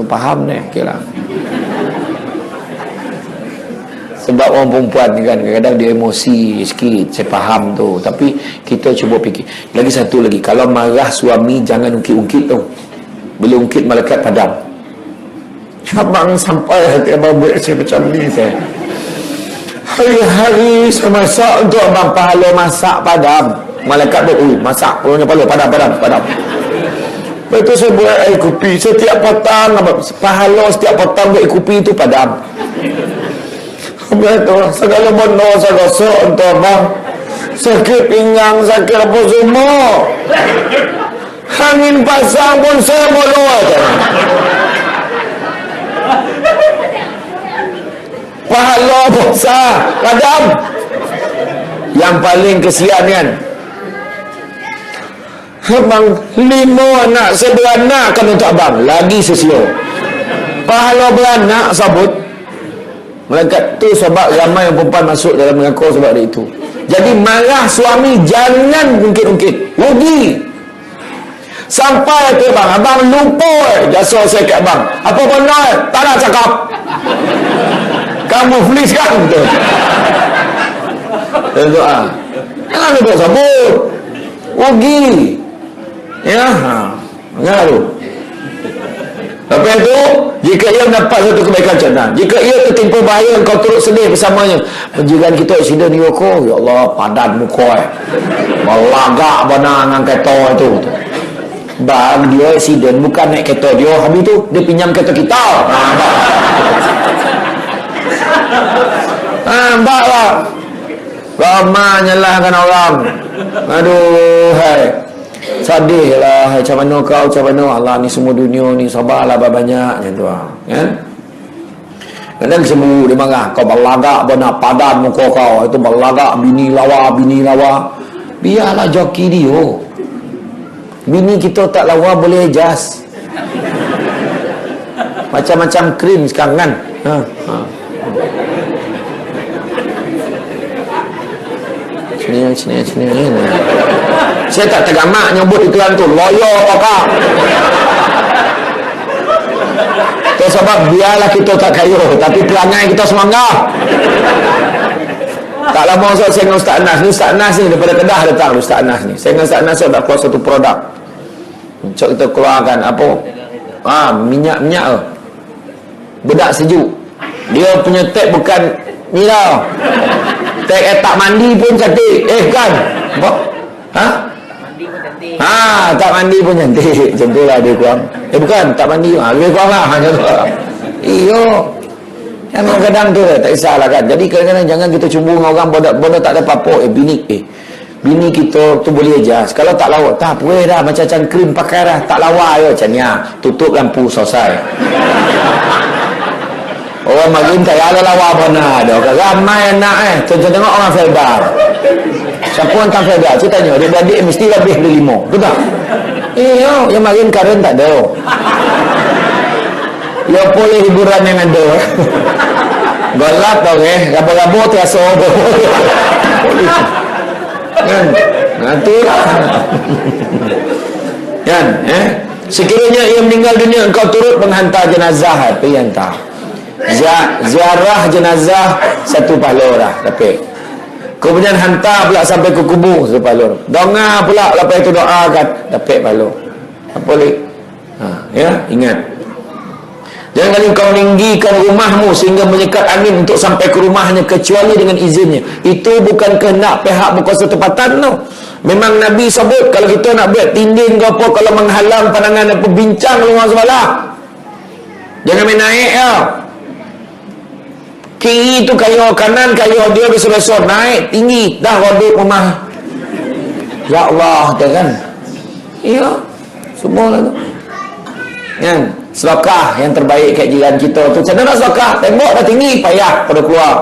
Faham ni, okeylah. Sebab orang perempuan ni kan kadang-kadang dia emosi sikit, saya faham tu. Tapi kita cuba fikir. Lagi satu lagi, kalau marah suami jangan ungkit-ungkit tu. Bila ungkit malaikat padam. Abang sampai hati abang buat saya macam ni saya. Hari-hari saya masak untuk abang, pahala masak padam. Malaikat buat masak, orangnya pahala padam. Lepas tu saya buat air kopi setiap petang. Pahala setiap petang buat air kopi itu padam. Lepas tu segala benda saya rasa untuk abang. Sakit pinggang, sakit apa semua. Angin pasang pun saya bodoh aja. Pahala besar padam. Yang paling kesian kan, abang 5 anak saya beranak kan untuk abang. Lagi sesio pahala beranak sabut. Malaikat tu sebab ramai yang perempuan masuk dalam mengaku sebab dia itu. Jadi marah suami jangan ungkit-ungkit, rugi. Sampai tu abang lupa jasa saya kat abang. Apa benda tak nak cakap, kamu flis kan tu. Dan doa jangan lupa sabut, rugi ya. Mengaruh. Lepas itu, jika ia mendapat satu kebaikan macam, jika ia tertimpa bahaya, kau turut sedih bersamanya. Penjagaan kita aksiden ni kau, ya Allah, padan muka melagak benar dengan kereta itu. Bang, dia aksiden bukan naik kereta dia, habis tu dia pinjam kereta kita. Nampak lah, ramai nyalahkan orang. Aduh, hai, sedih lah. Macam mana kau, macam mana Allah ni semua dunia ni, sabarlah banyak macam tu kan. Kadang semua dia marah, kau berlagak benar padan muka kau, itu berlagak bini lawa. Biarlah joki dia. Bini kita tak lawa boleh adjust. Macam-macam krim sekarang kan. Sini. Saya tak tergamak nyebut iklan tu, loyo apakah. Itu sebab biarlah kita tak kayu, tapi perangai kita semangat. Tak lama saya dengan Ustaz Anas ni. Ustaz Anas ni daripada Kedah datang. Ustaz Anas ni, saya dengan Ustaz Anas saya dah keluar satu produk. Cok kita keluarkan apa? Minyak bedak sejuk. Dia punya tag bukan ni tau. Tag tak mandi pun cantik. Kan? Apa? Tak mandi pun cantik. Macam tu lah dia kurang. Bukan, tak mandi. Lebih kurang lah. Macam tu lah. Iyo. Kadang-kadang tu tak kisahlah kan. Jadi kadang-kadang jangan kita cumbu dengan orang benda tak ada apa-apa. Bini kita tu boleh adjust. Kalau tak lawa, tak boleh dah. Macam krim pakai dah. Tak lawa je macam ni. Tutup lampu selesai. Orang makin tak ada lawa benar dah. Ramai anak tengok orang Febar. Siapa hantar Febar? Saya tanya, adik-adik mesti lebih dari 5. Betul tak? Yang makin karen tak ada. Ya boleh hiburan yang ada. Gelap tau raba-raba terasa apa. Kan? Nanti kan? Sekiranya ia meninggal dunia, engkau turut menghantar jenazah. Apa yang hantar? Ziarah jenazah 1 pahala dah dapat. Kemudian hantar pula sampai ke kubur 1 pahala. Doa pula lepas itu doakan dapat pahala. Apa lagi? Ya, ingat. Jangan kali kau meninggikan rumahmu sehingga menyekat angin untuk sampai ke rumahnya kecuali dengan izinnya. Itu bukan kehendak pihak berkuasa tempatan tu. Memang Nabi sebut kalau kita nak buat tinding ke apa, kalau menghalang pandangan apa, bincang rumah sebelah. Jangan main naik ya. Kiri tu kayu, kanan kayu, dia besar-besar naik tinggi dah rodok rumah. Ya Allah, kan? Iya, semua lah tu. Kan? Sedekah yang terbaik kat jiran kita tu. Macam mana nak sedekah? Tembok dah tinggi, payah pada keluar.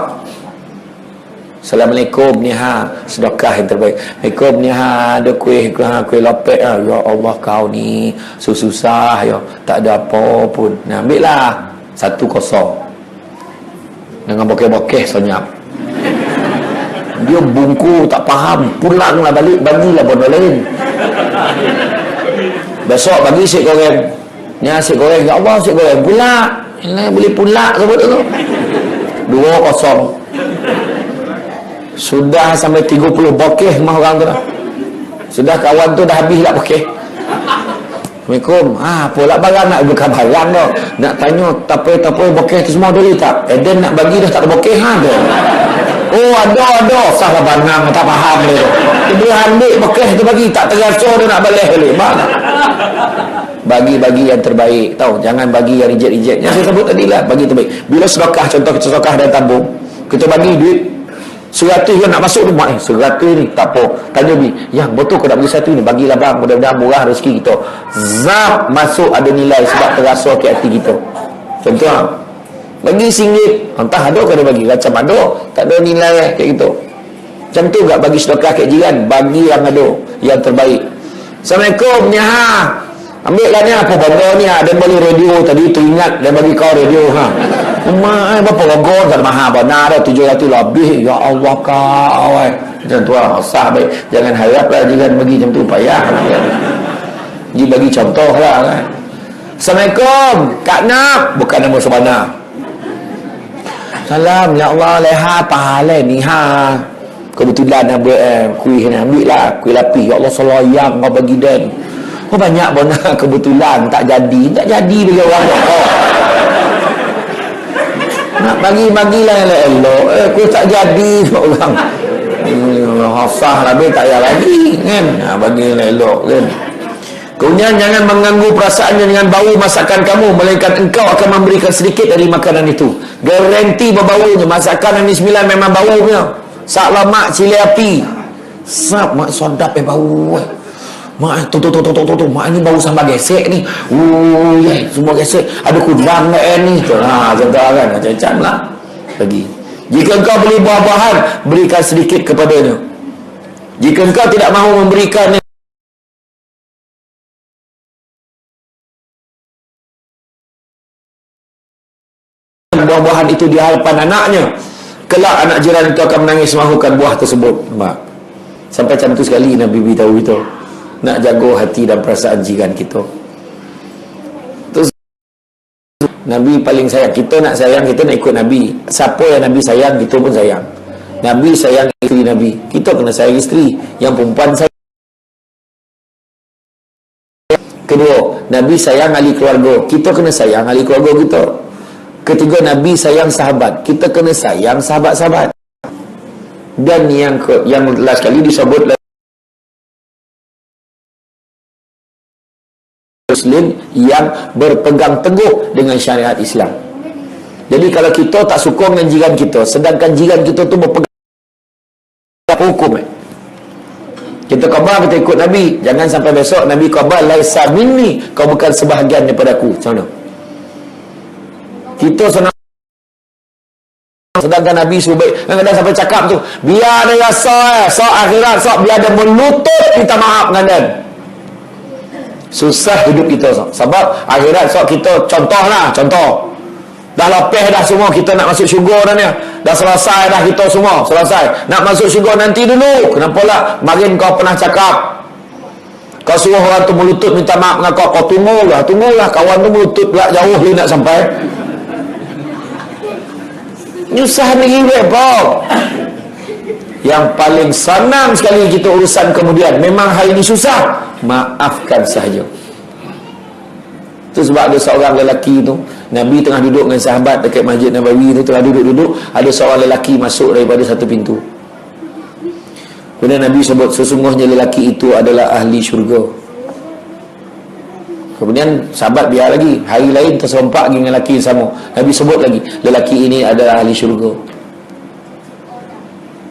Assalamualaikum ni sedekah yang terbaik. Assalamualaikum ni ada kuih lopek ya Allah kau ni susah ya, tak ada apa pun. Nah, ambillah 1 kosong. Dengan bokeh-bokeh senyap. Dia bungku tak faham, pulanglah balik, bagilah benda lain. Besok bagi nasi goreng. Ni nasi goreng, ya Allah nasi goreng pula. Ini boleh pula sebut tu. 2 kosong. Sudah sampai 30 bokeh mah orang tu dah. Sudah kawan tu dah habis lah bokeh. Assalamualaikum. Pula barang nak buka barang dah. Nak tanya tapi bokeh tu semua ada tak? Eden nak bagi dah tak ada bokeh tu. Oh ada. Salah barang tak faham dia. Dia ambil bokeh tu bagi tak terasa dia nak balik balik. Mana? Bagi-bagi yang terbaik, tahu, jangan bagi yang reject. Yang saya sebut tadi lah, bagi terbaik. Bila sedekah, contoh kita sedekah dan tabung, kita bagi duit 100 yang nak masuk rumah ni, 100 ni tak apa, tanya Bi, yang betul kau nak bagi 1 ni, bagilah bang, mudah-mudahan murah rezeki kita. Zap masuk ada nilai sebab terasa ke hati kita. Contoh bagi RM1, entah ada ke ada bagi, macam ada, tak ada nilai kayak gitu. Macam tu tak bagi sedekah kat jiran, bagi yang ada, yang terbaik. Assalamualaikum ni ambil lah ni apa benda ni ada beli radio tadi teringat dan bagi kau radio Umar berapa rogo tak mahal benar dah 700 lebih, ya Allah kau macam tu lah, sah baik, jangan harap lah jiran bagi macam tu, payah dia bagi contoh lah kan. Assalamualaikum Kak Nak, bukan nama sebenar. Salam ya Allah leha pahala ni kebetulan kuih ni ambil lah, kuih lapis, ya Allah sayang kau bagi dan banyak benar kebetulan tak jadi bagi orang nak bagi-bagilah elok kuih tak jadi orang hafah lebih tak payah lagi kan, bagi elok kan. Kemudian jangan mengganggu perasaannya dengan bau masakan kamu, melainkan engkau akan memberikan sedikit dari makanan itu. Garanti berbaunya. Masakan yang 9 memang baunya. Sak lemak cili api. Sap mak sedap bau. Mak tu mak ni bau sambal gesek ni. Semua gesek. Ada kudang ni. Macam kan. Macam-macam lah. Bagi. Jika engkau beli buah-buahan, berikan sedikit kepadanya. Jika engkau tidak mahu memberikan buah-buahan itu di hadapan anaknya, kelak anak jiran itu akan menangis mahukan buah tersebut. Sampai macam tu sekali Nabi beritahu kita nak jaga hati dan perasaan jiran kita. Terus Nabi paling sayang, kita nak sayang, kita nak ikut Nabi. Siapa yang Nabi sayang, kita pun sayang. Nabi sayang isteri Nabi, kita kena sayang isteri. Yang perempuan sayang. Kedua, Nabi sayang ahli keluarga, kita kena sayang ahli keluarga kita. Ketiga, Nabi sayang sahabat, kita kena sayang sahabat-sahabat. Dan yang last kali disebut Muslim yang berpegang teguh dengan syariat Islam. Jadi kalau kita tak sukong dengan jiran kita, sedangkan jiran kita tu berpegang hukum, kita khabar, kita ikut Nabi, jangan sampai besok Nabi khabar laisa minni, kau bukan sebahagian daripada aku. Macam mana? Kita senang, sedangkan Nabi suruh baik. Kadang-kadang sampai cakap tu, biar dia rasa akhirat, biar dia melutut minta maaf dengan dia. Susah hidup kita sebab akhirat kita contoh dah lepas dah semua, kita nak masuk syurga dah selesai dah, kita semua selesai nak masuk syurga. Nanti dulu, kenapa lah marin kau pernah cakap kau suruh orang tu melutut minta maaf dengan kau tunggulah kawan tu melutut pula jauh dia nak sampai. Nyusah ni Bob. Yang paling senang sekali kita urusan kemudian, memang hari ini susah, maafkan sahaja. Itu sebab ada seorang lelaki tu, Nabi tengah duduk dengan sahabat dekat Masjid Nabawi tu, tengah duduk-duduk, ada seorang lelaki masuk daripada satu pintu. Kemudian Nabi sebut, sesungguhnya lelaki itu adalah ahli syurga. Kemudian sahabat biar lagi, hari lain terserempak dengan lelaki yang sama, Nabi sebut lagi, lelaki ini adalah ahli syurga.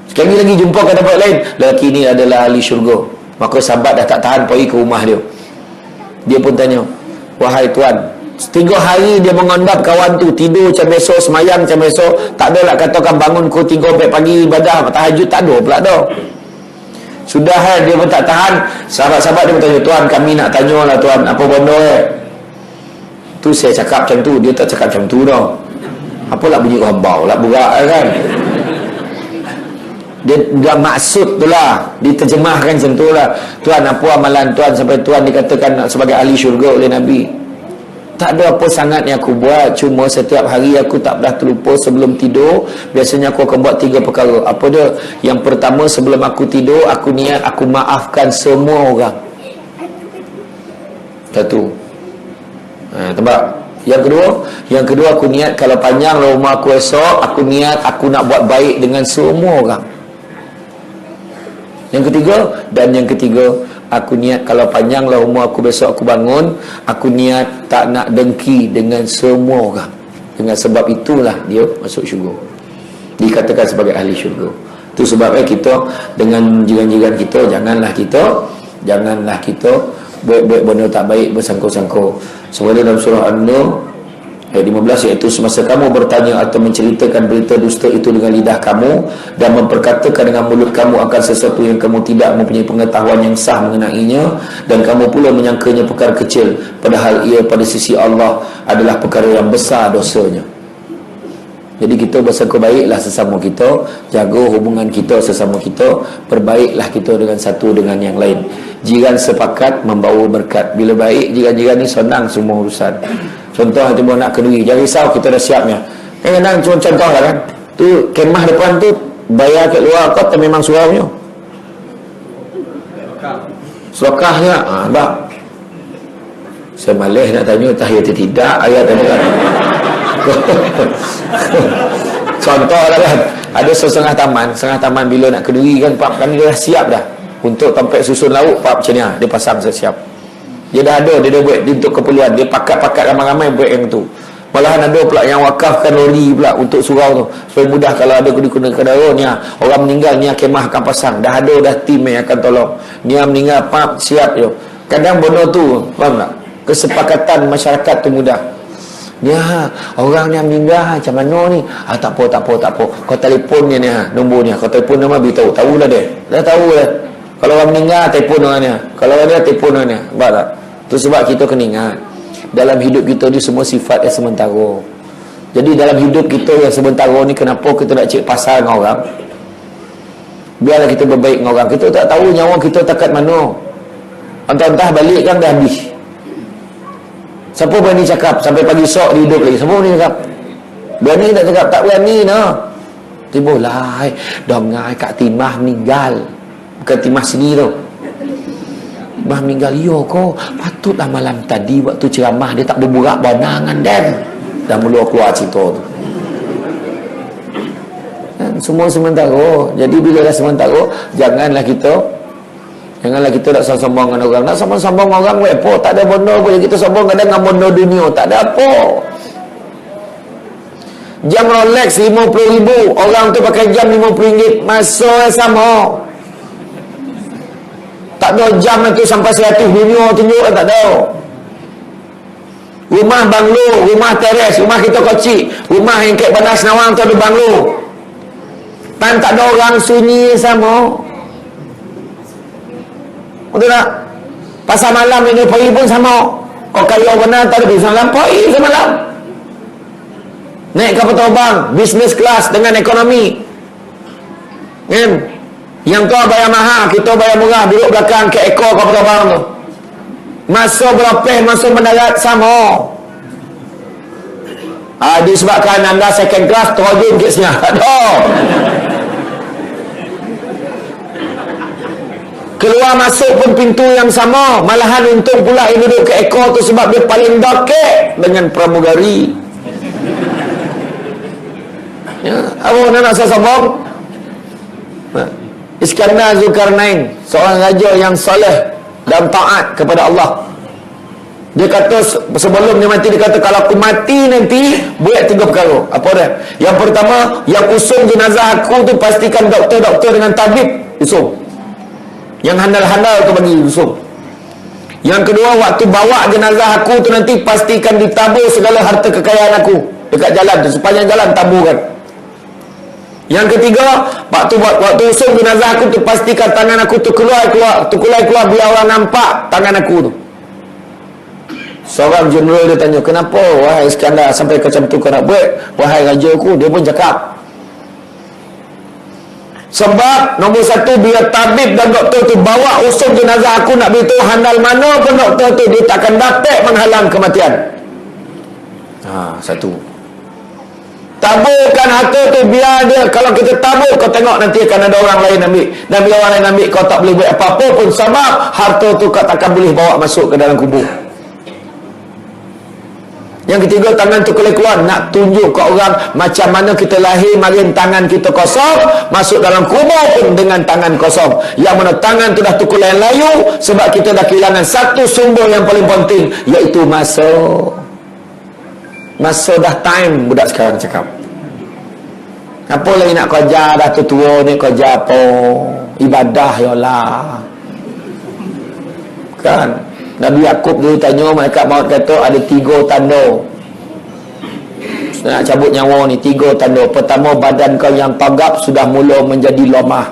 Sekali lagi jumpa ke tempat lain, lelaki ini adalah ahli syurga. Maka sahabat dah tak tahan, pergi ke rumah dia. Dia pun tanya, wahai tuan, 3 hari dia mengondap kawan tu, tidur macam besok, semayang macam besok, tak ada nak katakan bangun pukul 3 pagi ibadah tahajud, tak ada pula dah. Sudah dia pun tak tahan, sahabat-sahabat dia pun tanya, tuan kami nak tanya lah tuan, apa benda tu saya cakap macam tu, dia tak cakap macam tu dah. Apalah bunyi rabau lah berat kan. Dia maksud tu lah, diterjemahkan macam tu lah. Tuan, apa amalan tuan sampai tuan dikatakan sebagai ahli syurga oleh Nabi? Tak ada apa sangat yang aku buat, cuma setiap hari aku tak pernah terlupa sebelum tidur. Biasanya aku akan buat 3 perkara. Apa dia? Yang pertama, sebelum aku tidur, aku niat aku maafkan semua orang. Satu. Tebak. Yang kedua aku niat kalau panjang rumah aku esok, aku niat aku nak buat baik dengan semua orang. Yang ketiga, Aku niat kalau panjanglah umur aku besok aku bangun, aku niat tak nak dengki dengan semua orang. Dengan sebab itulah dia masuk syurga. Dikatakan sebagai ahli syurga. Itu sebabnya kita dengan jiran-jiran kita, janganlah kita buat benda tak baik bersangkut-sangkut. Sebab dalam surah An-Nur ayat 15, iaitu semasa kamu bertanya atau menceritakan berita dusta itu dengan lidah kamu dan memperkatakan dengan mulut kamu akan sesuatu yang kamu tidak mempunyai pengetahuan yang sah mengenainya, dan kamu pula menyangkanya perkara kecil, padahal ia pada sisi Allah adalah perkara yang besar dosanya. Jadi kita bersangka baiklah sesama kita, jaga hubungan kita sesama kita, perbaiklah kita dengan satu dengan yang lain. Jiran sepakat membawa berkat. Bila baik jiran-jiran ni, senang semua urusan. Contoh tiba nak kenduri, jangan risau, kita dah siapnya. Kadang-kadang contoh lah kan, tu kemah depan tu bayar kat luar kau memang suraunya. Selokahnya, bang. Saya malas nak tanya tahiyat tidak, ayat tadi kan. Contoh lah kan, ada setengah taman bila nak kenduri kan, pak kan dia dah siap dah untuk tempat susun lauk, pak macam ni dia pasang siap. Dia dah ada, dia dah buat untuk keperluan, dia pakat-pakat ramai-ramai buat yang tu. Malahan ada pula yang wakafkan lori pula untuk surau tu, supaya mudah kalau ada kendara ni, orang meninggal ni kemah akan pasang, dah ada dah tim yang akan tolong. Ni meninggal pak siap je. Kadang benda tu, faham tak? Kesepakatan masyarakat tu mudah. Ya, orang ni meninggal macam mana ni? Tak apa. Kau telefon dia ni, nombor ni. Kau telefon dia, beritahu. Tahulah dia. Dah tahu dah. Kalau orang meninggal, telefon orang ni. Kalau orang dia, telefon orang ni. Nampak tak? Itu sebab kita kena ingat, dalam hidup kita ni semua sifat yang sementara. Jadi dalam hidup kita yang sementara ni, kenapa kita nak cek pasal dengan orang? Biarlah kita berbaik dengan orang. Kita tak tahu nyawa kita takat mana. Entah-entah balik kan dah habis. Siapa berani cakap sampai pagi esok dia hidup lagi? Siapa berani cakap? Berani tak cakap? Tak berani no. Tibalah dongai Kak Timah meninggal. Bukan Timah sini tu. Timah meninggal. Yo ko, patutlah malam tadi waktu ceramah dia tak berburak bonangan dan dah mula keluar cerita tu. Dan semua sementara. Jadi bila dah sementara, janganlah kita nak sombong dengan orang. Nak sombong orang apa? Tak ada benda pun kita sombong kadang dengan benda dunia. Tak ada apa. Jam Rolex 50,000, orang tu pakai jam RM50. Masa sama. Tak ada jam tu sampai 100 dunia tunjuk, tak ada. Rumah banglo, rumah teres, rumah kita kecil, rumah yang kat Bandar Senawang tu ada banglo. Tak ada orang, sunyi sama. Betul tak? Pasal malam ini pagi pun sama. Kau kaya benar tak ada pasal malam, pagi ke malam. Naik kapal terbang business class dengan ekonomi. Kan? Yang kau bayar mahal, kita bayar murah, duduk belakang ke ekor kapal terbang tu. Masuk berapa, masuk mendarat sama. Disebabkan anda second class, terjun ke sini. Tak ada. Keluar masuk pun pintu yang sama. Malahan untung pula yang duduk ke ekor tu sebab dia paling dekat dengan pramugari. Ya, apa nak saya sombong? Iskandar Zulkarnain, seorang raja yang soleh dan taat kepada Allah. Dia kata sebelum dia mati, dia kata kalau aku mati nanti buat 3 perkara. Apa dia? Yang pertama, yang usung jenazah aku tu pastikan doktor-doktor dengan tabib usung. Yang handal-handal tu bagi usung. Yang kedua, waktu bawa jenazah aku tu nanti pastikan ditabur segala harta kekayaan aku dekat jalan tu, sepanjang jalan taburkan. Yang ketiga, waktu usung jenazah aku tu pastikan tangan aku tu keluar biar orang nampak tangan aku tu. Seorang jeneral dia tanya, kenapa wahai Iskandar sampai macam tu kau nak buat? Wahai raja aku, dia pun cakap, sebab nombor 1, bila tabib dan doktor tu bawa usung jenazah aku, nak beritahu handal mana pun doktor tu, dia takkan dapat menghalang kematian. Satu. Taburkan harta tu, biar dia, kalau kita tabur, kau tengok nanti akan ada orang lain ambil. Dan bila orang lain ambil, kau tak boleh buat apa-apa pun, sebab harta tu kau takkan boleh bawa masuk ke dalam kubur. Yang ketiga, tangan tu keluar nak tunjuk ke orang macam mana kita lahir marin tangan kita kosong, masuk dalam kubur pun dengan tangan kosong. Yang mana tangan tu dah tukul layu sebab kita dah kehilangan satu sumber yang paling penting, iaitu masa. Masa dah time budak sekarang cakap. Apa lagi nak kerja dah tua ni, kerja apa? Ibadah yalah. Kan? Nabi Yakub dulu tanya, malaikat maut kata ada 3 tanda nak cabut nyawa ni. 3 tanda. Pertama, badan kau yang tagak sudah mula menjadi lemah.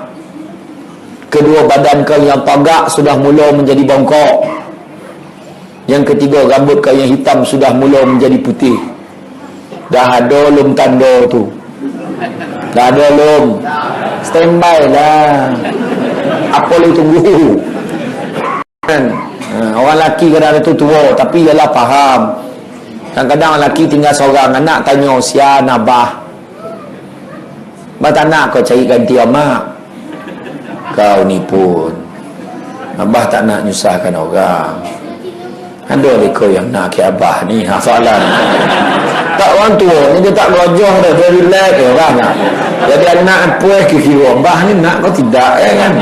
Kedua, badan kau yang tagak sudah mula menjadi bongkok. Yang ketiga, rambut kau yang hitam sudah mula menjadi putih. Dah ada lum tanda tu? Dah ada lum? Standby lah. Apa lu tunggu? Kan? Orang lelaki kadang-kadang tu tua, tapi ialah faham. Kadang-kadang orang lelaki tinggal seorang, anak tanya, sian abah, tak nak kau cari ganti mak? Kau ni pun, abah tak nak nyusahkan orang. Ada mereka yang nak ke abah ni, hafalan. Tak, orang tua ni dia tak rojoh dah, dia relax je orang nak. Jadi anak apa kira abah ni nak, kau tidak kan?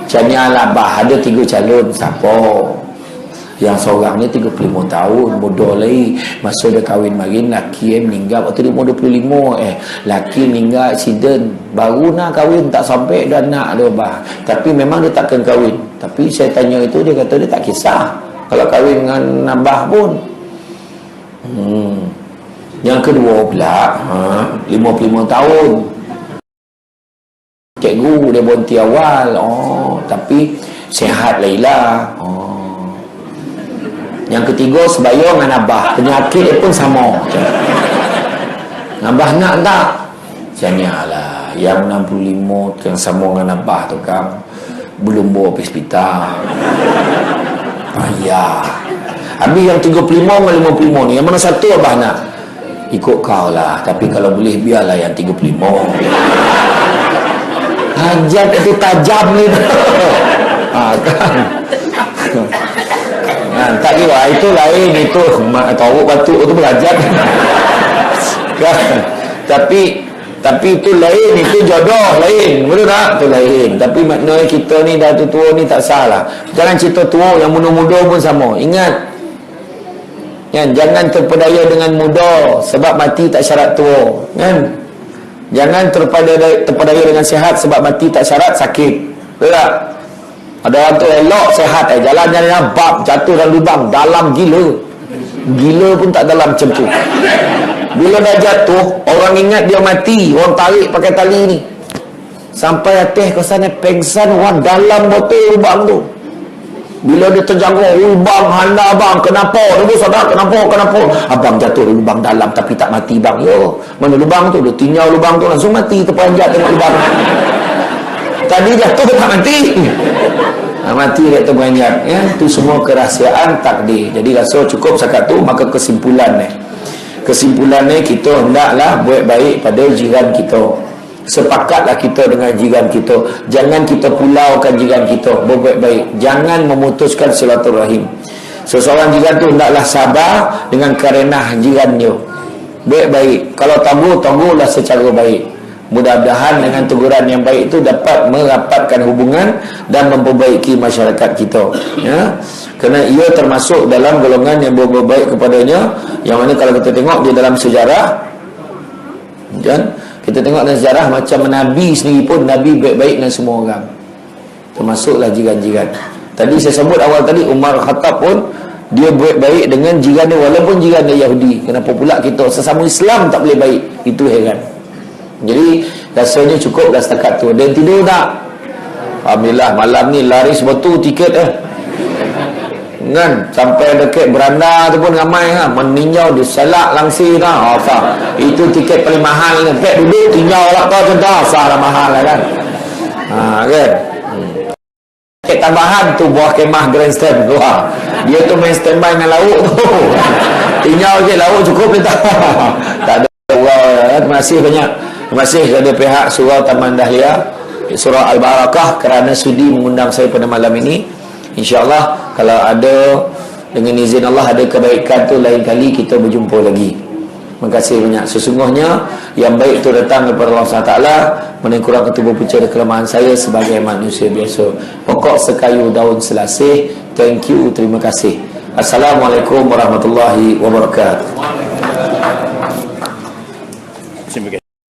Canyalah bah, ada 3 calon. Siapa? Yang seorang ni 35 tahun, muda lagi. Masa dia kahwin marin, laki meninggal waktu dia umur 25. Laki meninggal accident, baru nak kahwin, tak sampai dah nak dia bah. Tapi memang dia takkan kahwin. Tapi saya tanya itu, dia kata dia tak kisah kalau kahwin dengan abah pun. Yang kedua pula, 55 tahun, cikgu dia berhenti awal. Tapi sihat lailah. Yang ketiga, sebayang dengan abah, penyakit dia pun sama. Abah nak tak? Janganlah. Yang 65 yang sama dengan abah tu kan, belum bawa pergi hospital. Payah. Habis yang 35 dengan 55 ni, yang mana satu abah nak? Ikut kau lah. Tapi kalau boleh biarlah yang 35. Hajat itu tajam ni. Kan? Tak kira itu lain, itu tahu batuk itu berhajat. Kan? Tapi itu lain, itu jodoh lain, betul tak? Itu lain. Tapi maknanya kita ni dah tua ni tak salah. Jangan cerita tua, yang muda-muda pun sama. Ingat, kan? Jangan terpedaya dengan muda, sebab mati tak syarat tua, kan? Jangan terpedaya dengan sihat, sebab mati tak syarat sakit, betul tak? Ada orang tu elok sihat, jalan-jalan bab, jatuh dalam lubang dalam, gila pun tak dalam macam tu. Bila dah jatuh, orang ingat dia mati, orang tarik pakai tali ni sampai atas ke sana, pengsan, orang dalam botol lubang tu. Bila dia terjangkau, bang, handa bang, kenapa? Dia sadar, kenapa? Abang jatuh di lubang dalam tapi tak mati bang. Yo, mana lubang tu? Dia tinggal lubang tu, langsung mati, terperanjat tengok lubang. Tadi jatuh tak mati. Mati dia terperanjat. Ya, itu semua kerahsiaan takdir. Jadi rasa cukup sekat tu, maka kesimpulannya kita hendaklah buat baik pada jiran kita. Sepakatlah kita dengan jiran kita. Jangan kita pulaukan jiran kita, berbuat baik. Jangan memutuskan silaturahim. Seseorang jiran tu hendaklah sabar dengan karenah jirannya. Baik-baik. Kalau tangguh-tangguhlah secara baik. Mudah-mudahan dengan teguran yang baik itu dapat merapatkan hubungan dan memperbaiki masyarakat kita. Ya. Kerana ia termasuk dalam golongan yang berbuat baik kepadanya, yang mana kalau kita tengok di dalam sejarah, kan? Kita tengok dalam sejarah macam Nabi sendiri pun, Nabi baik-baik dengan semua orang, termasuklah jiran-jiran. Tadi saya sebut awal tadi, Umar Khattab pun dia baik-baik dengan jiran dia, walaupun jiran dia Yahudi. Kenapa pula kita sesama Islam tak boleh baik? Itu heran. Jadi rasanya cukup dah setakat tu. Dan tidur tak? Alhamdulillah, malam ni laris betul tiket kan, sampai dekat beranda tu pun ramai meninjau di selak langsir itu tiket paling mahal kan. Pek duduk tinjau lah kau contoh, lah mahal lah kan. Kan? Tiket tambahan tu buah kemah grandstand tu. Dia tu main standby dengan lauk tu. Tinjau je lauk cukup dia tak. Tak ada. Terima kasih banyak. Terima kasih kepada pihak Surau Taman Dahlia, Surau Al-Barakah kerana sudi mengundang saya pada malam ini. InsyaAllah kalau ada Dengan izin Allah ada kebaikan tu lain kali kita berjumpa lagi. Terima kasih banyak. Sesungguhnya yang baik itu datang daripada Allah SWT. Mana kurang ketubuh punca dan kelemahan saya sebagai manusia biasa. Pokok sekayu daun selasih. Thank you, terima kasih. Assalamualaikum warahmatullahi wabarakatuh.